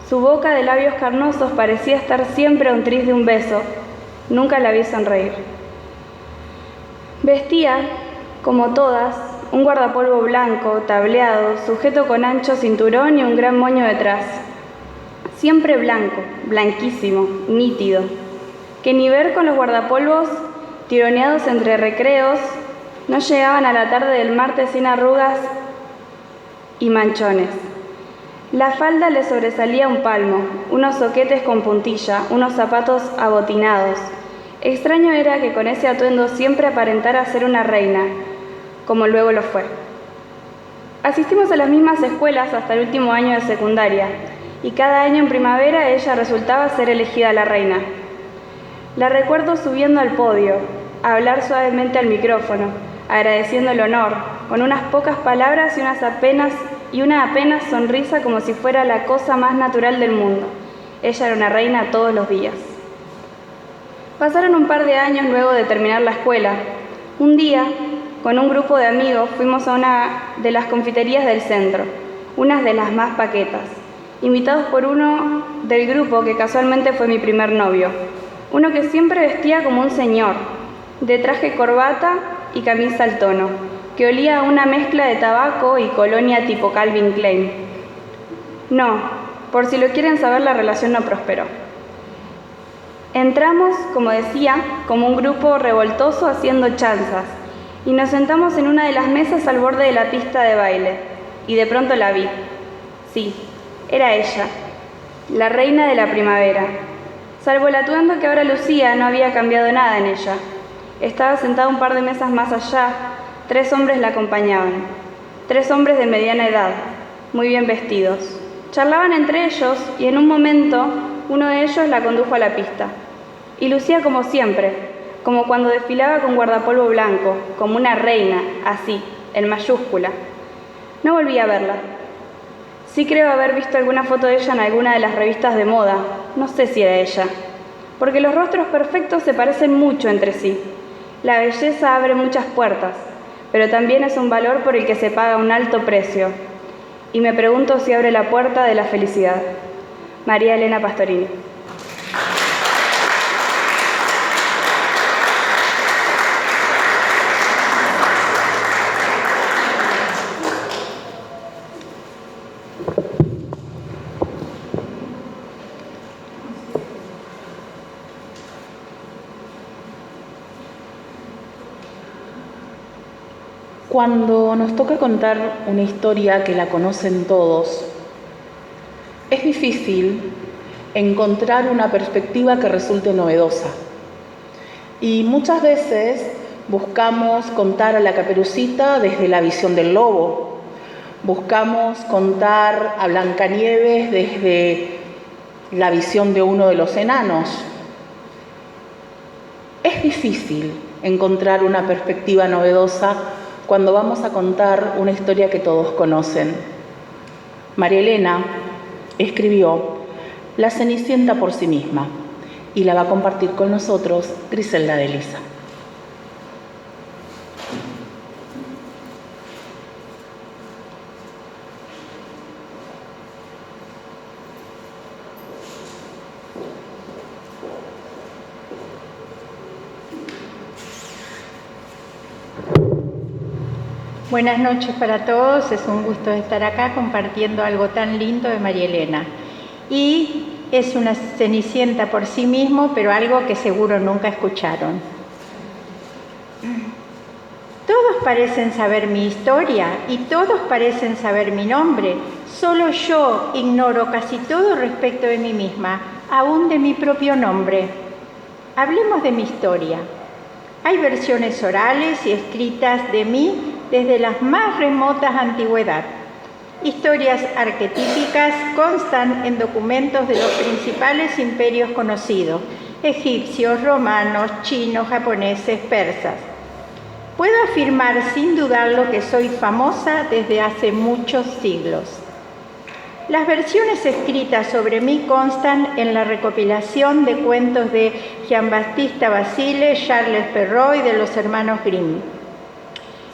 S9: su boca de labios carnosos parecía estar siempre a un tris de un beso. Nunca la vi sonreír. Vestía, como todas, un guardapolvo blanco, tableado, sujeto con ancho cinturón y un gran moño detrás. Siempre blanco, blanquísimo, nítido, que ni ver con los guardapolvos tironeados entre recreos, no llegaban a la tarde del martes sin arrugas y manchones. La falda le sobresalía un palmo, unos zoquetes con puntilla, unos zapatos abotinados. Extraño era que con ese atuendo siempre aparentara ser una reina, como luego lo fue. Asistimos a las mismas escuelas hasta el último año de secundaria, y cada año en primavera ella resultaba ser elegida la reina. La recuerdo subiendo al podio, a hablar suavemente al micrófono, agradeciendo el honor, con unas pocas palabras y una apenas sonrisa como si fuera la cosa más natural del mundo. Ella era una reina todos los días. Pasaron un par de años luego de terminar la escuela. Un día, con un grupo de amigos, fuimos a una de las confiterías del centro, una de las más paquetas. invitados por uno del grupo que casualmente fue mi primer novio, uno que siempre vestía como un señor, de traje corbata y camisa al tono, que olía a una mezcla de tabaco y colonia tipo Calvin Klein. No, por si lo quieren saber, la relación no prosperó. Entramos, como decía, como un grupo revoltoso haciendo chanzas, y nos sentamos en una de las mesas al borde de la pista de baile, y de pronto la vi. Sí, era ella, la reina de la primavera. Salvo el atuendo que ahora lucía, no había cambiado nada en ella. Estaba sentada un par de mesas más allá, 3 hombres la acompañaban, 3 hombres de mediana edad, muy bien vestidos. Charlaban entre ellos y en un momento uno de ellos la condujo a la pista. Y lucía como siempre, como cuando desfilaba con guardapolvo blanco, como una reina, así, en mayúscula. No volví a verla. Sí creo haber visto alguna foto de ella en alguna de las revistas de moda, no sé si era ella, porque los rostros perfectos se parecen mucho entre sí. La belleza abre muchas puertas, pero también es un valor por el que se paga un alto precio. Y me pregunto si abre la puerta de la felicidad. María Elena Pastorini.
S2: Cuando nos toca contar una historia que la conocen todos, es difícil encontrar una perspectiva que resulte novedosa. Y muchas veces buscamos contar a la Caperucita desde la visión del lobo, buscamos contar a Blancanieves desde la visión de uno de los enanos. Es difícil encontrar una perspectiva novedosa cuando vamos a contar una historia que todos conocen. María Elena escribió La Cenicienta por sí misma y la va a compartir con nosotros Griselda de Lisa.
S11: Buenas noches para todos, es un gusto estar acá compartiendo algo tan lindo de María Elena. Y es una Cenicienta por sí mismo, pero algo que seguro nunca escucharon. Todos parecen saber mi historia y todos parecen saber mi nombre. Solo yo ignoro casi todo respecto de mí misma, aún de mi propio nombre. Hablemos de mi historia. Hay versiones orales y escritas de mí desde las más remotas antigüedad. Historias arquetípicas constan en documentos de los principales imperios conocidos, egipcios, romanos, chinos, japoneses, persas. Puedo afirmar sin dudarlo que soy famosa desde hace muchos siglos. Las versiones escritas sobre mí constan en la recopilación de cuentos de Jean-Baptiste Basile, Charles Perrault y de los hermanos Grimm.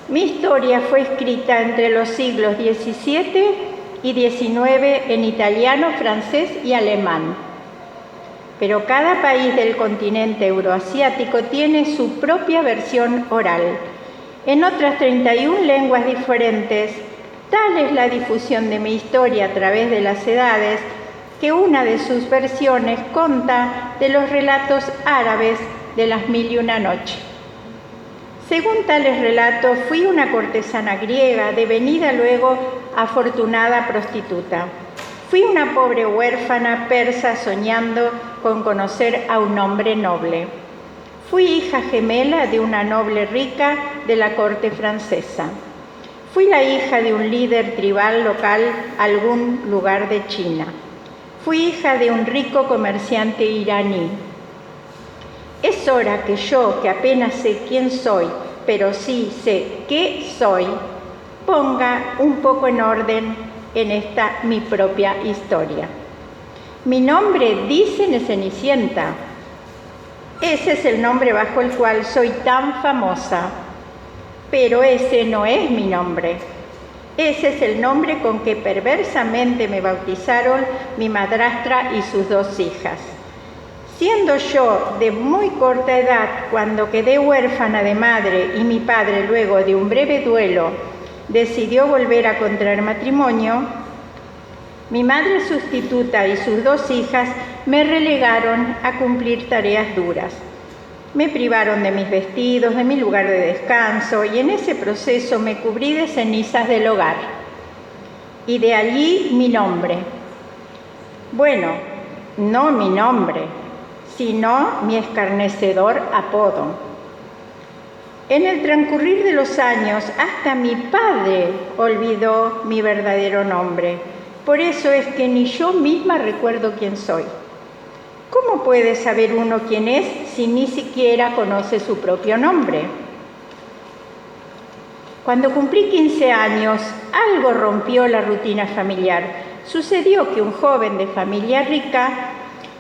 S11: Mi historia fue escrita entre los siglos XVII y XIX en italiano, francés y alemán. Pero cada país del continente euroasiático tiene su propia versión oral. En otras 31 lenguas diferentes, tal es la difusión de mi historia a través de las edades, que una de sus versiones conta de los relatos árabes de las 1001 noches. Según tales relatos, fui una cortesana griega, devenida luego afortunada prostituta. Fui una pobre huérfana persa soñando con conocer a un hombre noble. Fui hija gemela de una noble rica de la corte francesa. Fui la hija de un líder tribal local a algún lugar de China. Fui hija de un rico comerciante iraní. Es hora que yo, que apenas sé quién soy, pero sí sé qué soy, ponga un poco en orden en esta mi propia historia. Mi nombre dice Cenicienta. Ese es el nombre bajo el cual soy tan famosa, pero ese no es mi nombre. Ese es el nombre con que perversamente me bautizaron mi madrastra y sus 2 hijas. Siendo yo de muy corta edad, cuando quedé huérfana de madre y mi padre, luego de un breve duelo, decidió volver a contraer matrimonio, mi madre sustituta y sus 2 hijas me relegaron a cumplir tareas duras. Me privaron de mis vestidos, de mi lugar de descanso, y en ese proceso me cubrí de cenizas del hogar. Y de allí mi nombre. Bueno, no mi nombre, sino mi escarnecedor apodo. En el transcurrir de los años, hasta mi padre olvidó mi verdadero nombre. Por eso es que ni yo misma recuerdo quién soy. ¿Cómo puede saber uno quién es si ni siquiera conoce su propio nombre? Cuando cumplí 15 años, algo rompió la rutina familiar. Sucedió que un joven de familia rica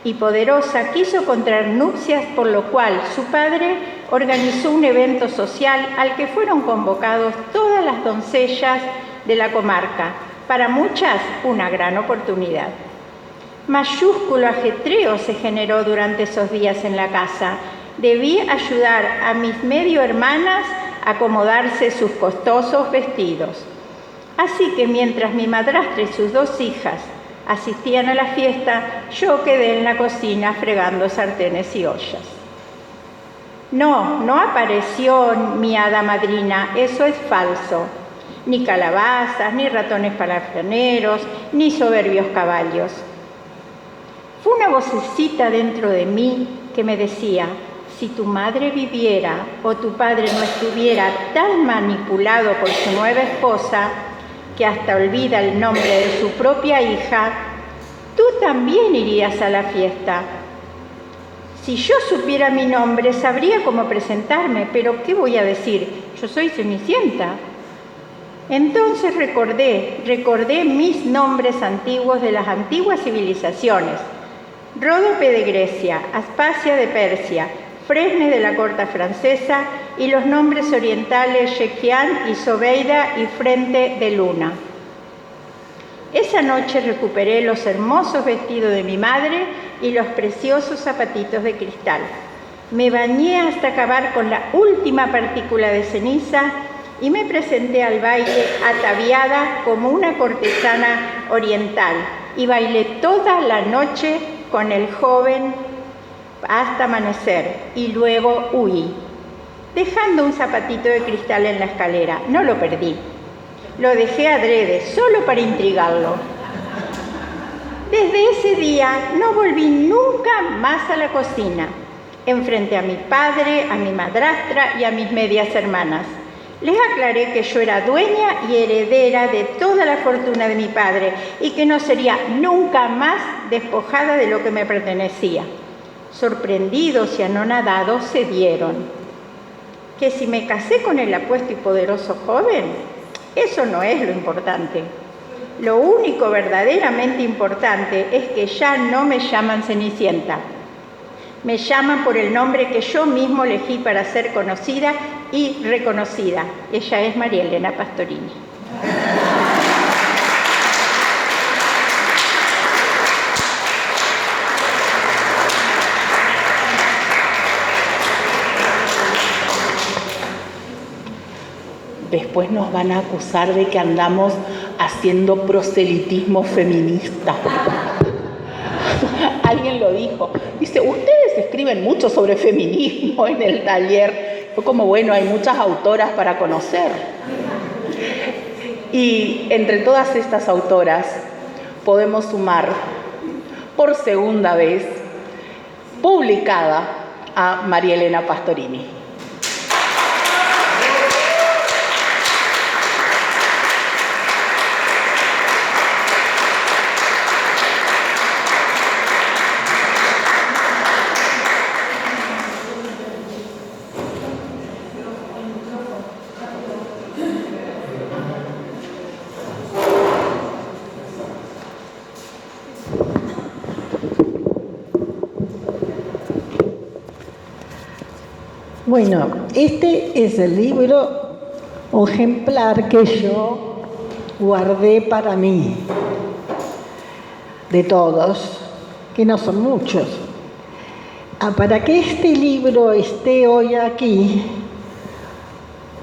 S11: y poderosa quiso contraer nupcias, por lo cual su padre organizó un evento social al que fueron convocados todas las doncellas de la comarca. Para muchas, una gran oportunidad. Mayúsculo ajetreo se generó durante esos días en la casa. Debí ayudar a mis medio hermanas a acomodarse sus costosos vestidos. Así que mientras mi madrastra y sus 2 hijas asistían a la fiesta, yo quedé en la cocina fregando sartenes y ollas. No apareció mi hada madrina, eso es falso. Ni calabazas, ni ratones palafreneros, ni soberbios caballos. Fue una vocecita dentro de mí que me decía: si tu madre viviera o tu padre no estuviera tan manipulado por su nueva esposa, que hasta olvida el nombre de su propia hija, tú también irías a la fiesta. Si yo supiera mi nombre, sabría cómo presentarme, pero ¿qué voy a decir? Yo soy Cenicienta. Entonces recordé mis nombres antiguos de las antiguas civilizaciones: Ródope de Grecia, Aspasia de Persia, Fresne de la corte francesa y los nombres orientales Yequián y Zobeida y Frente de Luna. Esa noche recuperé los hermosos vestidos de mi madre y los preciosos zapatitos de cristal. Me bañé hasta acabar con la última partícula de ceniza y me presenté al baile ataviada como una cortesana oriental y bailé toda la noche con el joven hasta amanecer y luego huí, dejando un zapatito de cristal en la escalera. No lo perdí, lo dejé adrede, solo para intrigarlo. Desde ese día no volví nunca más a la cocina, enfrente a mi padre, a mi madrastra y a mis medias hermanas. Les aclaré que yo era dueña y heredera de toda la fortuna de mi padre y que no sería nunca más despojada de lo que me pertenecía. Sorprendidos y anonadados se dieron. Que si me casé con el apuesto y poderoso joven, eso no es lo importante. Lo único verdaderamente importante es que ya no me llaman Cenicienta. Me llaman por el nombre que yo mismo elegí para ser conocida y reconocida. Ella es María Elena Pastorini.
S2: Después nos van a acusar de que andamos haciendo proselitismo feminista. Alguien lo dijo. Dice, ustedes escriben mucho sobre feminismo en el taller. Fue como, bueno, hay muchas autoras para conocer. Y entre todas estas autoras podemos sumar por segunda vez publicada a María Elena Pastorini.
S12: Bueno, este es el libro o ejemplar que yo guardé para mí, de todos, que no son muchos. Para que este libro esté hoy aquí,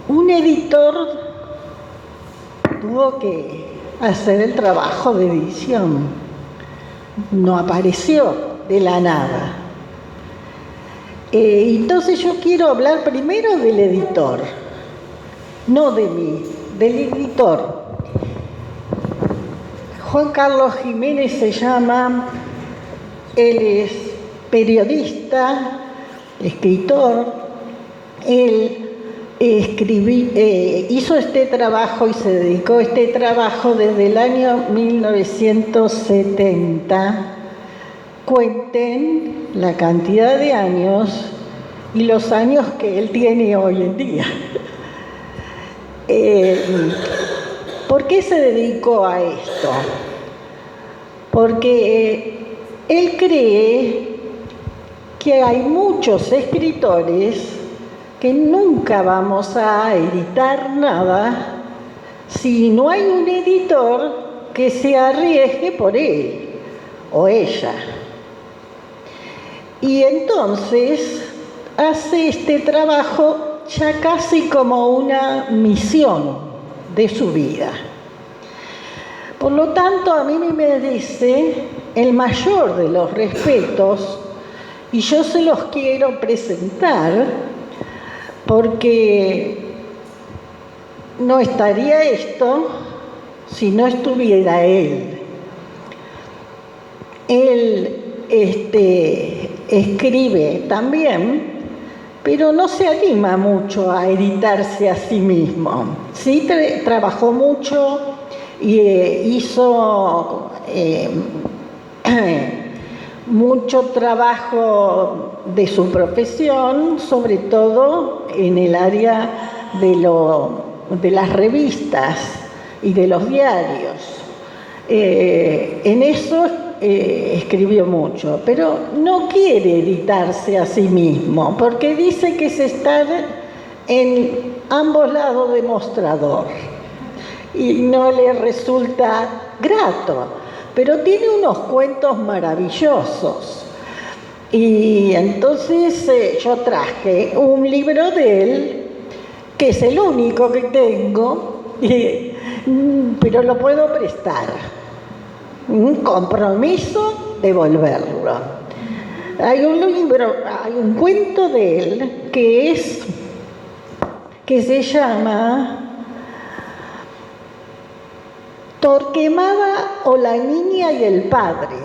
S12: un editor tuvo que hacer el trabajo de edición. No apareció de la nada. Entonces yo quiero hablar primero del editor, no de mí, del editor. Juan Carlos Jiménez se llama, él es periodista, escritor, él hizo este trabajo y se dedicó a este trabajo desde el año 1970. Cuenten la cantidad de años y los años que él tiene hoy en día. ¿Por qué se dedicó a esto? Porque él cree que hay muchos escritores que nunca vamos a editar nada si no hay un editor que se arriesgue por él o ella. Y entonces hace este trabajo ya casi como una misión de su vida. Por lo tanto, a mí me merece el mayor de los respetos y yo se los quiero presentar porque no estaría esto si no estuviera él. Él escribe también, pero no se anima mucho a editarse a sí mismo. Sí trabajó mucho y hizo mucho trabajo de su profesión, sobre todo en el área de las revistas y de los diarios. En eso escribió mucho, pero no quiere editarse a sí mismo, porque dice que es estar en ambos lados del mostrador y no le resulta grato, pero tiene unos cuentos maravillosos. Y entonces yo traje un libro de él, que es el único que tengo, pero lo puedo prestar. Un compromiso de devolverlo. Hay un libro, hay un cuento de él que se llama Torquemada o la niña y el padre.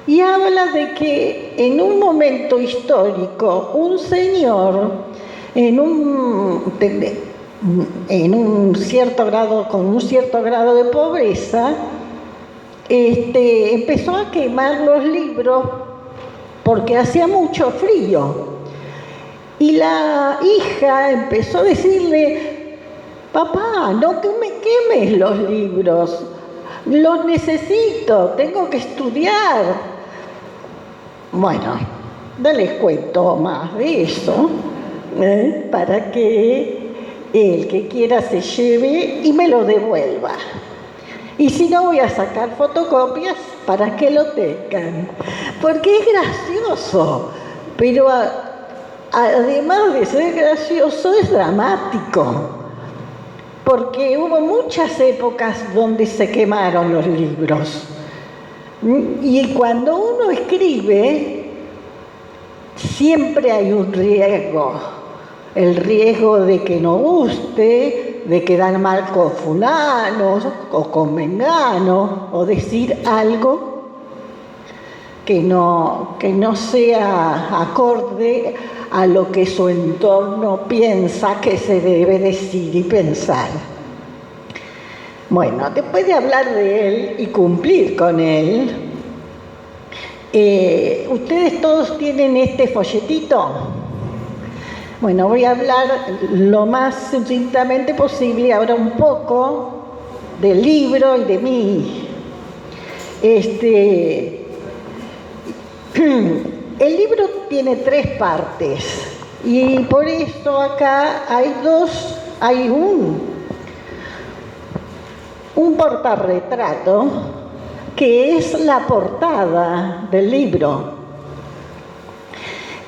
S12: Y habla de que en un momento histórico un señor con un cierto grado de pobreza empezó a quemar los libros porque hacía mucho frío. Y la hija empezó a decirle: papá, no que me quemes los libros, los necesito, tengo que estudiar. Bueno, no les cuento más de eso, para que el que quiera se lleve y me lo devuelva. Y si no, voy a sacar fotocopias para que lo tengan, porque es gracioso, pero además de ser gracioso, es dramático, porque hubo muchas épocas donde se quemaron los libros. Y cuando uno escribe, siempre hay un riesgo. El riesgo de que no guste, de quedar mal con fulano o con mengano, o decir algo que no sea acorde a lo que su entorno piensa que se debe decir y pensar. Bueno, después de hablar de él y cumplir con él, ¿ustedes todos tienen este folletito? Bueno, voy a hablar lo más sucintamente posible ahora un poco del libro y de mí. El libro tiene 3 partes y por eso acá hay un portarretrato que es la portada del libro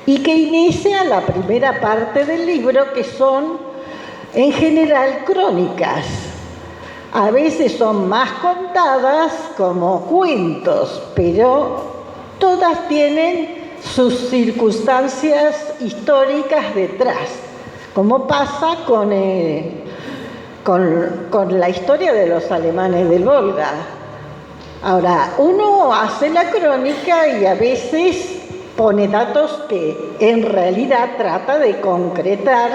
S12: y que inicia la primera parte del libro, que son en general crónicas. A veces son más contadas como cuentos, pero todas tienen sus circunstancias históricas detrás, como pasa con la historia de los alemanes del Volga. Ahora, uno hace la crónica y a veces pone datos que en realidad trata de concretar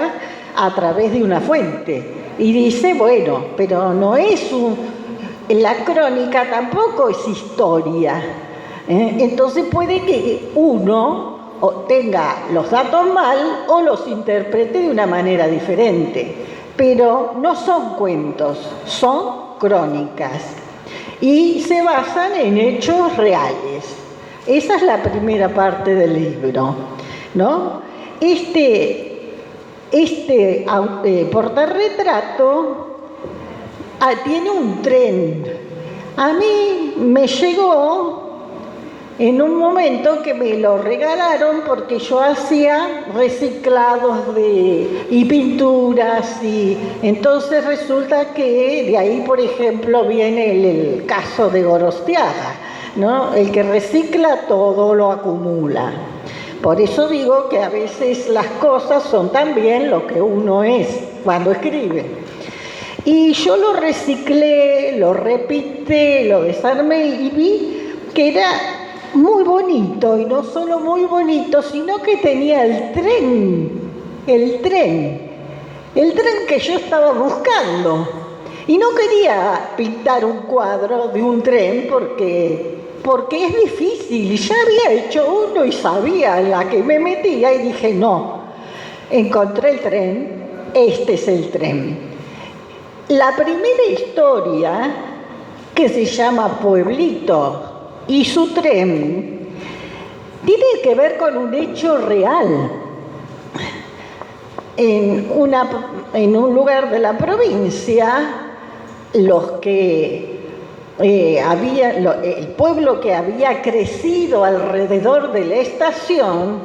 S12: a través de una fuente. Y dice, bueno, pero no es la crónica tampoco es historia. Entonces puede que uno tenga los datos mal o los interprete de una manera diferente. Pero no son cuentos, son crónicas. Y se basan en hechos reales. Esa es la primera parte del libro, ¿no? Este portarretrato tiene un tren. A mí me llegó en un momento que me lo regalaron porque yo hacía reciclados y pinturas, y entonces resulta que de ahí, por ejemplo, viene el caso de Gorostiaga, ¿no? El que recicla todo lo acumula. Por eso digo que a veces las cosas son también lo que uno es cuando escribe. Y yo lo reciclé, lo repité, lo desarmé y vi que era muy bonito, y no solo muy bonito, sino que tenía el tren que yo estaba buscando. Y no quería pintar un cuadro de un tren porque es difícil. Ya había hecho uno y sabía en la que me metía y dije, no, encontré el tren, este es el tren. La primera historia, que se llama Pueblito y su tren, tiene que ver con un hecho real. En un lugar de la provincia, el pueblo que había crecido alrededor de la estación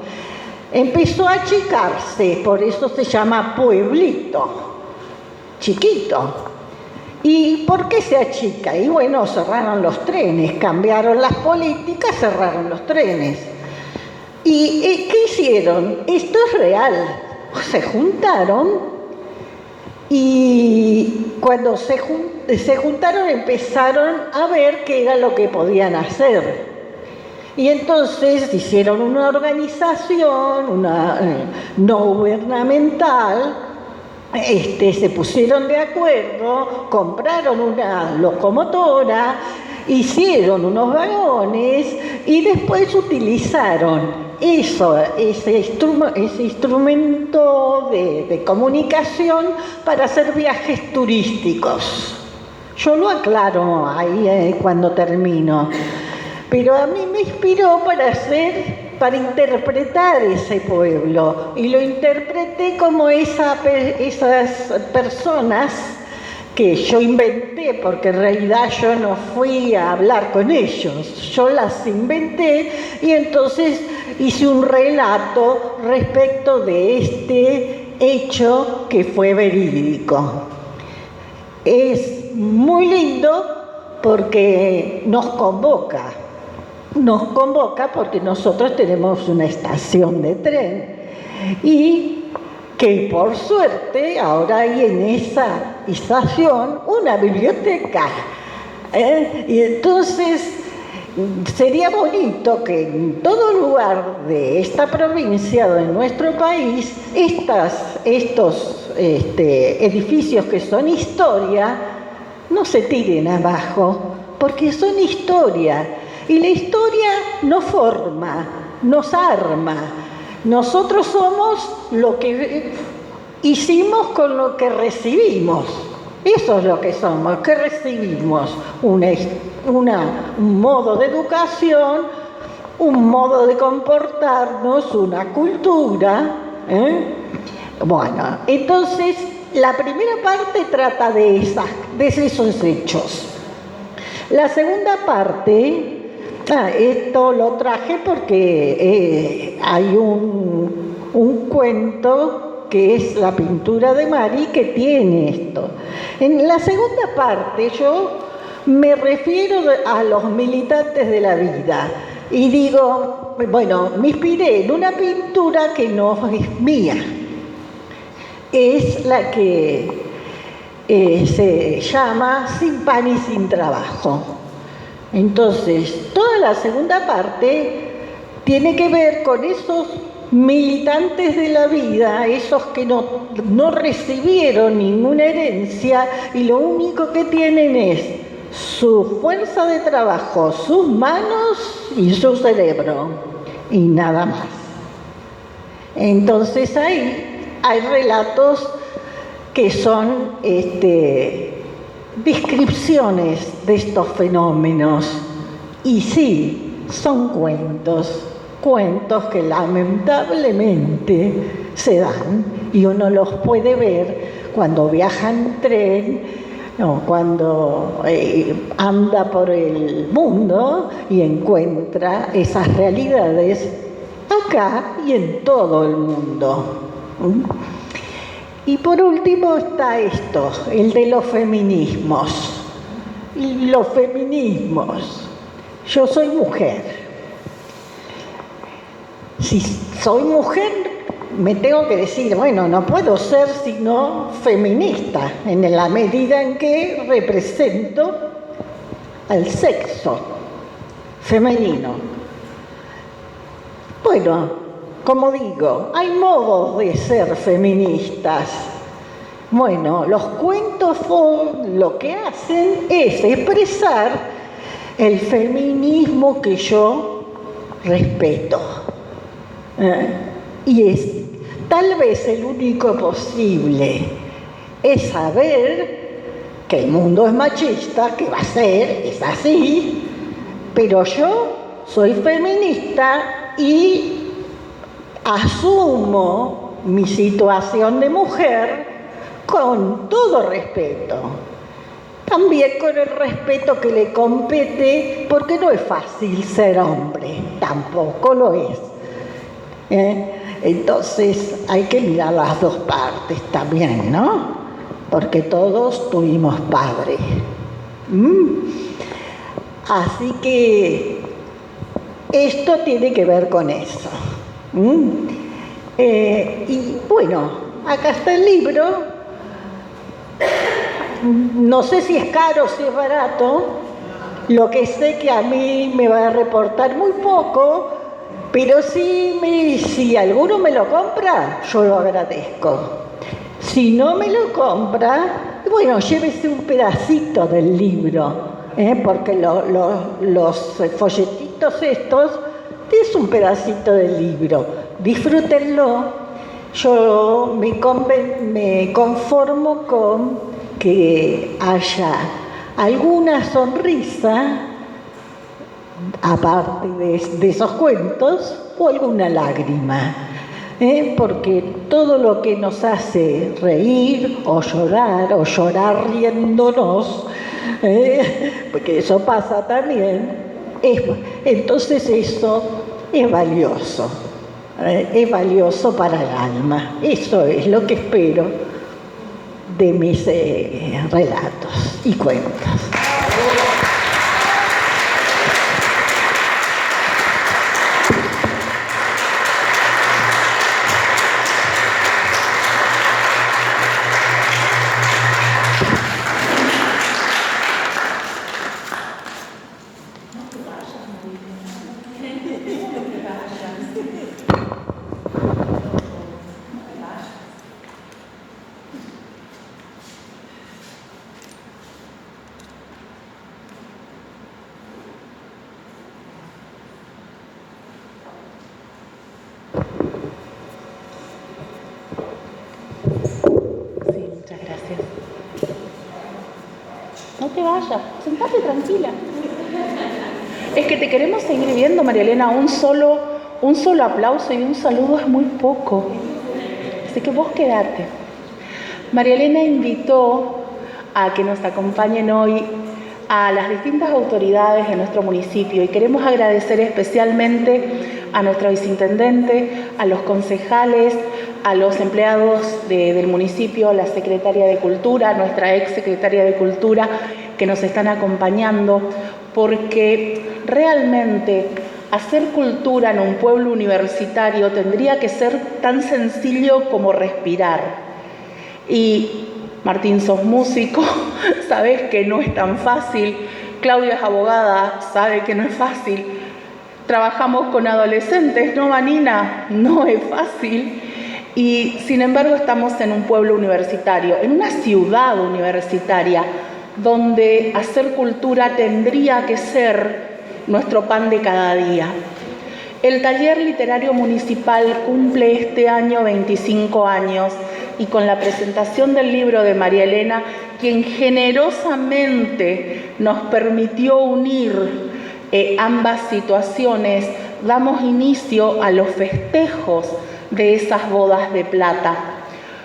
S12: empezó a achicarse, por eso se llama pueblito, chiquito. ¿Y por qué se achica? Y bueno, cerraron los trenes, cambiaron las políticas, cerraron los trenes. ¿Y qué hicieron? Esto es real. Se juntaron y cuando se juntaron empezaron a ver qué era lo que podían hacer. Y entonces hicieron una organización, no gubernamental. Se pusieron de acuerdo, compraron una locomotora, hicieron unos vagones y después utilizaron ese instrumento de comunicación para hacer viajes turísticos. Yo lo aclaro ahí cuando termino, pero a mí me inspiró para interpretar ese pueblo, y lo interpreté como esas personas que yo inventé, porque en realidad yo no fui a hablar con ellos, yo las inventé y entonces hice un relato respecto de este hecho que fue verídico. Es muy lindo porque nos convoca porque nosotros tenemos una estación de tren y que por suerte ahora hay en esa estación una biblioteca. Y entonces sería bonito que en todo lugar de esta provincia o de nuestro país estos edificios que son historia no se tiren abajo, porque son historia. Y la historia nos forma, nos arma. Nosotros somos lo que hicimos con lo que recibimos. Eso es lo que somos, que recibimos un modo de educación, un modo de comportarnos, una cultura. Bueno, entonces la primera parte trata de esos hechos. La segunda parte, esto lo traje porque hay un cuento que es La pintura de Mari que tiene esto. En la segunda parte yo me refiero a los militantes de la vida y digo, bueno, me inspiré en una pintura que no es mía, es la que se llama Sin pan y sin trabajo. Entonces, toda la segunda parte tiene que ver con esos militantes de la vida, esos que no recibieron ninguna herencia y lo único que tienen es su fuerza de trabajo, sus manos y su cerebro, y nada más. Entonces ahí hay relatos que son descripciones de estos fenómenos, y sí, son cuentos que lamentablemente se dan y uno los puede ver cuando viaja en tren o cuando anda por el mundo y encuentra esas realidades acá y en todo el mundo. Y por último está esto, el de los feminismos. Y los feminismos. Yo soy mujer. Si soy mujer, me tengo que decir, bueno, no puedo ser sino feminista, en la medida en que represento al sexo femenino. Bueno, como digo, hay modos de ser feministas. Bueno, los cuentos lo que hacen es expresar el feminismo que yo respeto. Y es tal vez el único posible, es saber que el mundo es machista, que va a ser, es así, pero yo soy feminista y asumo mi situación de mujer con todo respeto. También con el respeto que le compete, porque no es fácil ser hombre, tampoco lo es. Entonces hay que mirar las dos partes también, ¿no? Porque todos tuvimos padre. Así que esto tiene que ver con eso. Y bueno, acá está el libro. No sé si es caro o si es barato. Lo que sé que a mí me va a reportar muy poco, pero si alguno me lo compra, yo lo agradezco. Si no me lo compra, bueno, llévese un pedacito del libro, porque los folletitos estos es un pedacito del libro. Disfrútenlo. Yo me conformo con que haya alguna sonrisa, aparte de esos cuentos, o alguna lágrima, porque todo lo que nos hace reír o llorar riéndonos, porque eso pasa también, entonces eso es valioso para el alma. Eso es lo que espero de mis relatos y cuentos.
S2: No te vayas, sentate tranquila. Es que te queremos seguir viendo, María Elena. Un solo aplauso y un saludo es muy poco. Así que vos quedate. María Elena invitó a que nos acompañen hoy a las distintas autoridades de nuestro municipio y queremos agradecer especialmente a nuestra viceintendente, a los concejales, a los empleados del municipio, a la secretaria de Cultura, a nuestra ex secretaria de Cultura, que nos están acompañando, porque realmente hacer cultura en un pueblo universitario tendría que ser tan sencillo como respirar. Y Martín, sos músico, sabés que no es tan fácil. Claudia es abogada, sabe que no es fácil. Trabajamos con adolescentes, ¿no, Vanina? No es fácil. Y sin embargo estamos en un pueblo universitario, en una ciudad universitaria, donde hacer cultura tendría que ser nuestro pan de cada día. El taller literario municipal cumple este año 25 años y con la presentación del libro de María Elena, quien generosamente nos permitió unir ambas situaciones, damos inicio a los festejos de esas bodas de plata.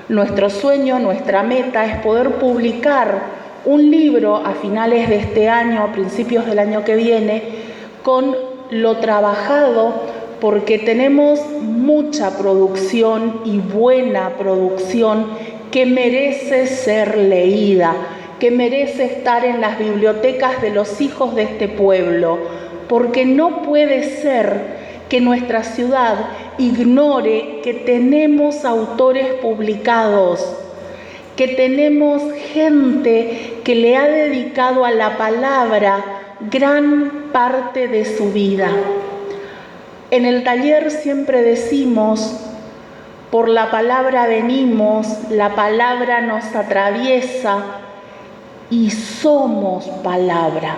S2: Nuestro sueño, nuestra meta es poder publicar un libro a finales de este año, a principios del año que viene, con lo trabajado, porque tenemos mucha producción y buena producción que merece ser leída, que merece estar en las bibliotecas de los hijos de este pueblo, porque no puede ser que nuestra ciudad ignore que tenemos autores publicados, que tenemos gente que le ha dedicado a la palabra gran parte de su vida. En el taller siempre decimos, por la palabra venimos, la palabra nos atraviesa y somos palabra.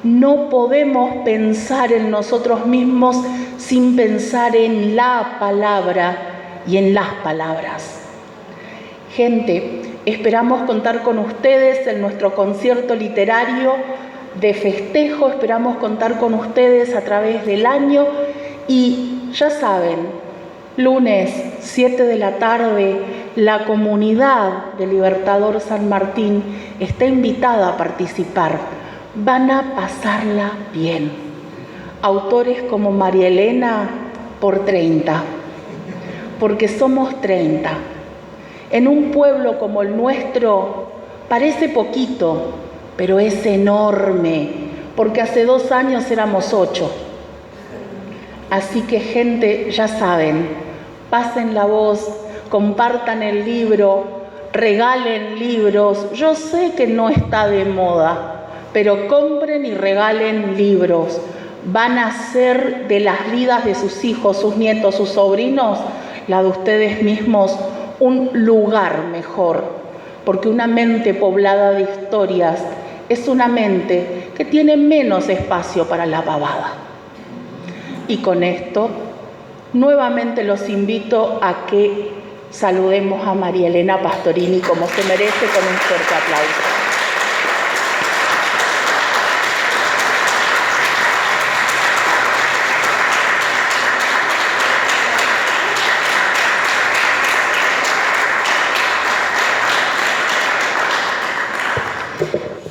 S2: No podemos pensar en nosotros mismos sin pensar en la palabra y en las palabras. Gente, esperamos contar con ustedes en nuestro concierto literario de festejo, esperamos contar con ustedes a través del año y ya saben, lunes 7 de la tarde, la comunidad de Libertador San Martín está invitada a participar. Van a pasarla bien. Autores como María Elena por 30, porque somos 30. En un pueblo como el nuestro parece poquito, pero es enorme, porque hace 2 años éramos 8. Así que, gente, ya saben, pasen la voz, compartan el libro, regalen libros. Yo sé que no está de moda, pero compren y regalen libros. Van a hacer de las vidas de sus hijos, sus nietos, sus sobrinos, la de ustedes mismos, un lugar mejor, porque una mente poblada de historias es una mente que tiene menos espacio para la pavada. Y con esto, nuevamente los invito a que saludemos a María Elena Pastorini como se merece, con un fuerte aplauso.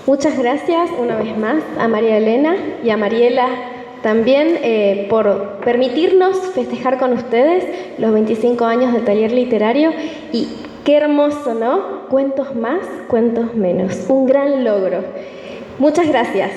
S1: Muchas gracias una vez más a María Elena y a Mariela también por permitirnos festejar con ustedes los 25 años del taller literario. Y qué hermoso, ¿no? Cuentos más, cuentos menos. Un gran logro. Muchas gracias.